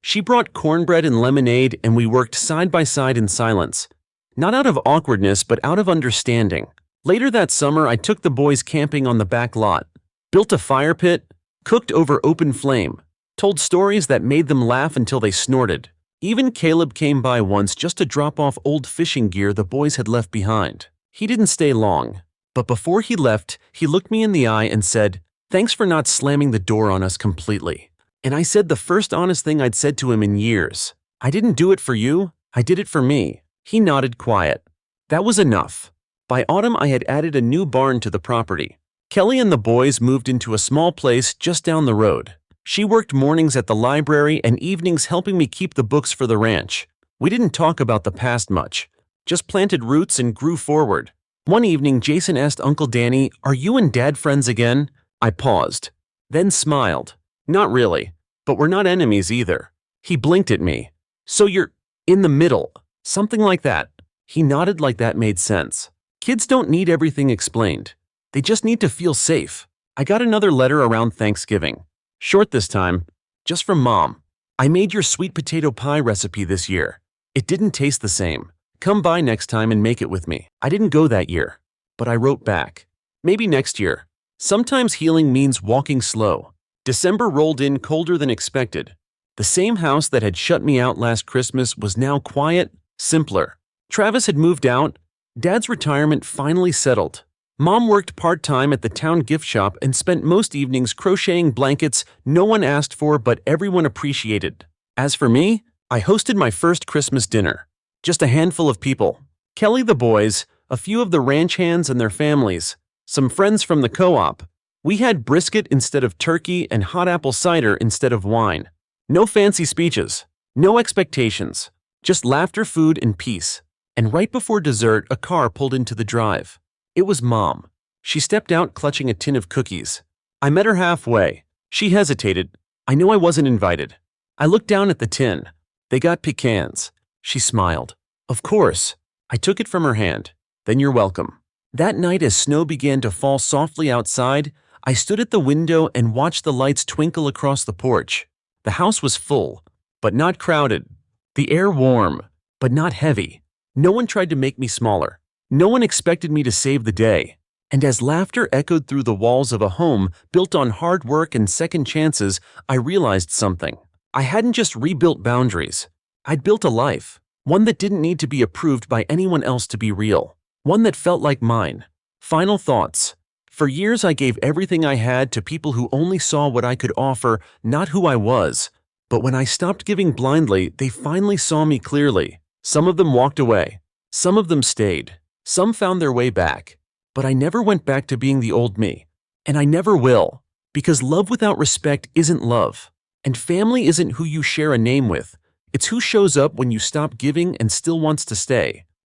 S1: She brought cornbread and lemonade, and we worked side by side in silence. Not out of awkwardness, but out of understanding. Later that summer, I took the boys camping on the back lot, built a fire pit, cooked over open flame, told stories that made them laugh until they snorted. Even Caleb came by once just to drop off old fishing gear the boys had left behind. He didn't stay long, but before he left, he looked me in the eye and said, "Thanks for not slamming the door on us completely." And I said the first honest thing I'd said to him in years. "I didn't do it for you, I did it for me." He nodded, quiet. That was enough. By autumn, I had added a new barn to the property. Kelly and the boys moved into a small place just down the road. She worked mornings at the library and evenings helping me keep the books for the ranch. We didn't talk about the past much, just planted roots and grew forward. One evening, Jason asked Uncle Danny, "Are you and Dad friends again?" I paused, then smiled. "Not really, but we're not enemies either." He blinked at me. "So you're in the middle, something like that." He nodded like that made sense. Kids don't need everything explained. They just need to feel safe. I got another letter around Thanksgiving. Short this time, just from Mom. "I made your sweet potato pie recipe this year. It didn't taste the same. Come by next time and make it with me." I didn't go that year, but I wrote back. "Maybe next year." Sometimes healing means walking slow. December rolled in colder than expected. The same house that had shut me out last Christmas was now quiet, simpler. Travis had moved out. Dad's retirement finally settled. Mom worked part-time at the town gift shop and spent most evenings crocheting blankets no one asked for but everyone appreciated. As for me, I hosted my first Christmas dinner. Just a handful of people. Kelly, the boys, a few of the ranch hands and their families, some friends from the co-op. We had brisket instead of turkey and hot apple cider instead of wine. No fancy speeches, no expectations, just laughter, food, and peace. And right before dessert, a car pulled into the drive. It was Mom. She stepped out clutching a tin of cookies. I met her halfway. She hesitated. I knew I wasn't invited. I looked down at the tin. "They got pecans." She smiled. "Of course." I took it from her hand. "Then you're welcome." That night, as snow began to fall softly outside, I stood at the window and watched the lights twinkle across the porch. The house was full, but not crowded. The air warm, but not heavy. No one tried to make me smaller. No one expected me to save the day. And as laughter echoed through the walls of a home built on hard work and second chances, I realized something. I hadn't just rebuilt boundaries. I'd built a life, one that didn't need to be approved by anyone else to be real, one that felt like mine. Final thoughts. For years, I gave everything I had to people who only saw what I could offer, not who I was. But when I stopped giving blindly, they finally saw me clearly. Some of them walked away. Some of them stayed. Some found their way back. But I never went back to being the old me. And I never will. Because love without respect isn't love. And family isn't who you share a name with. It's who shows up when you stop giving and still wants to stay.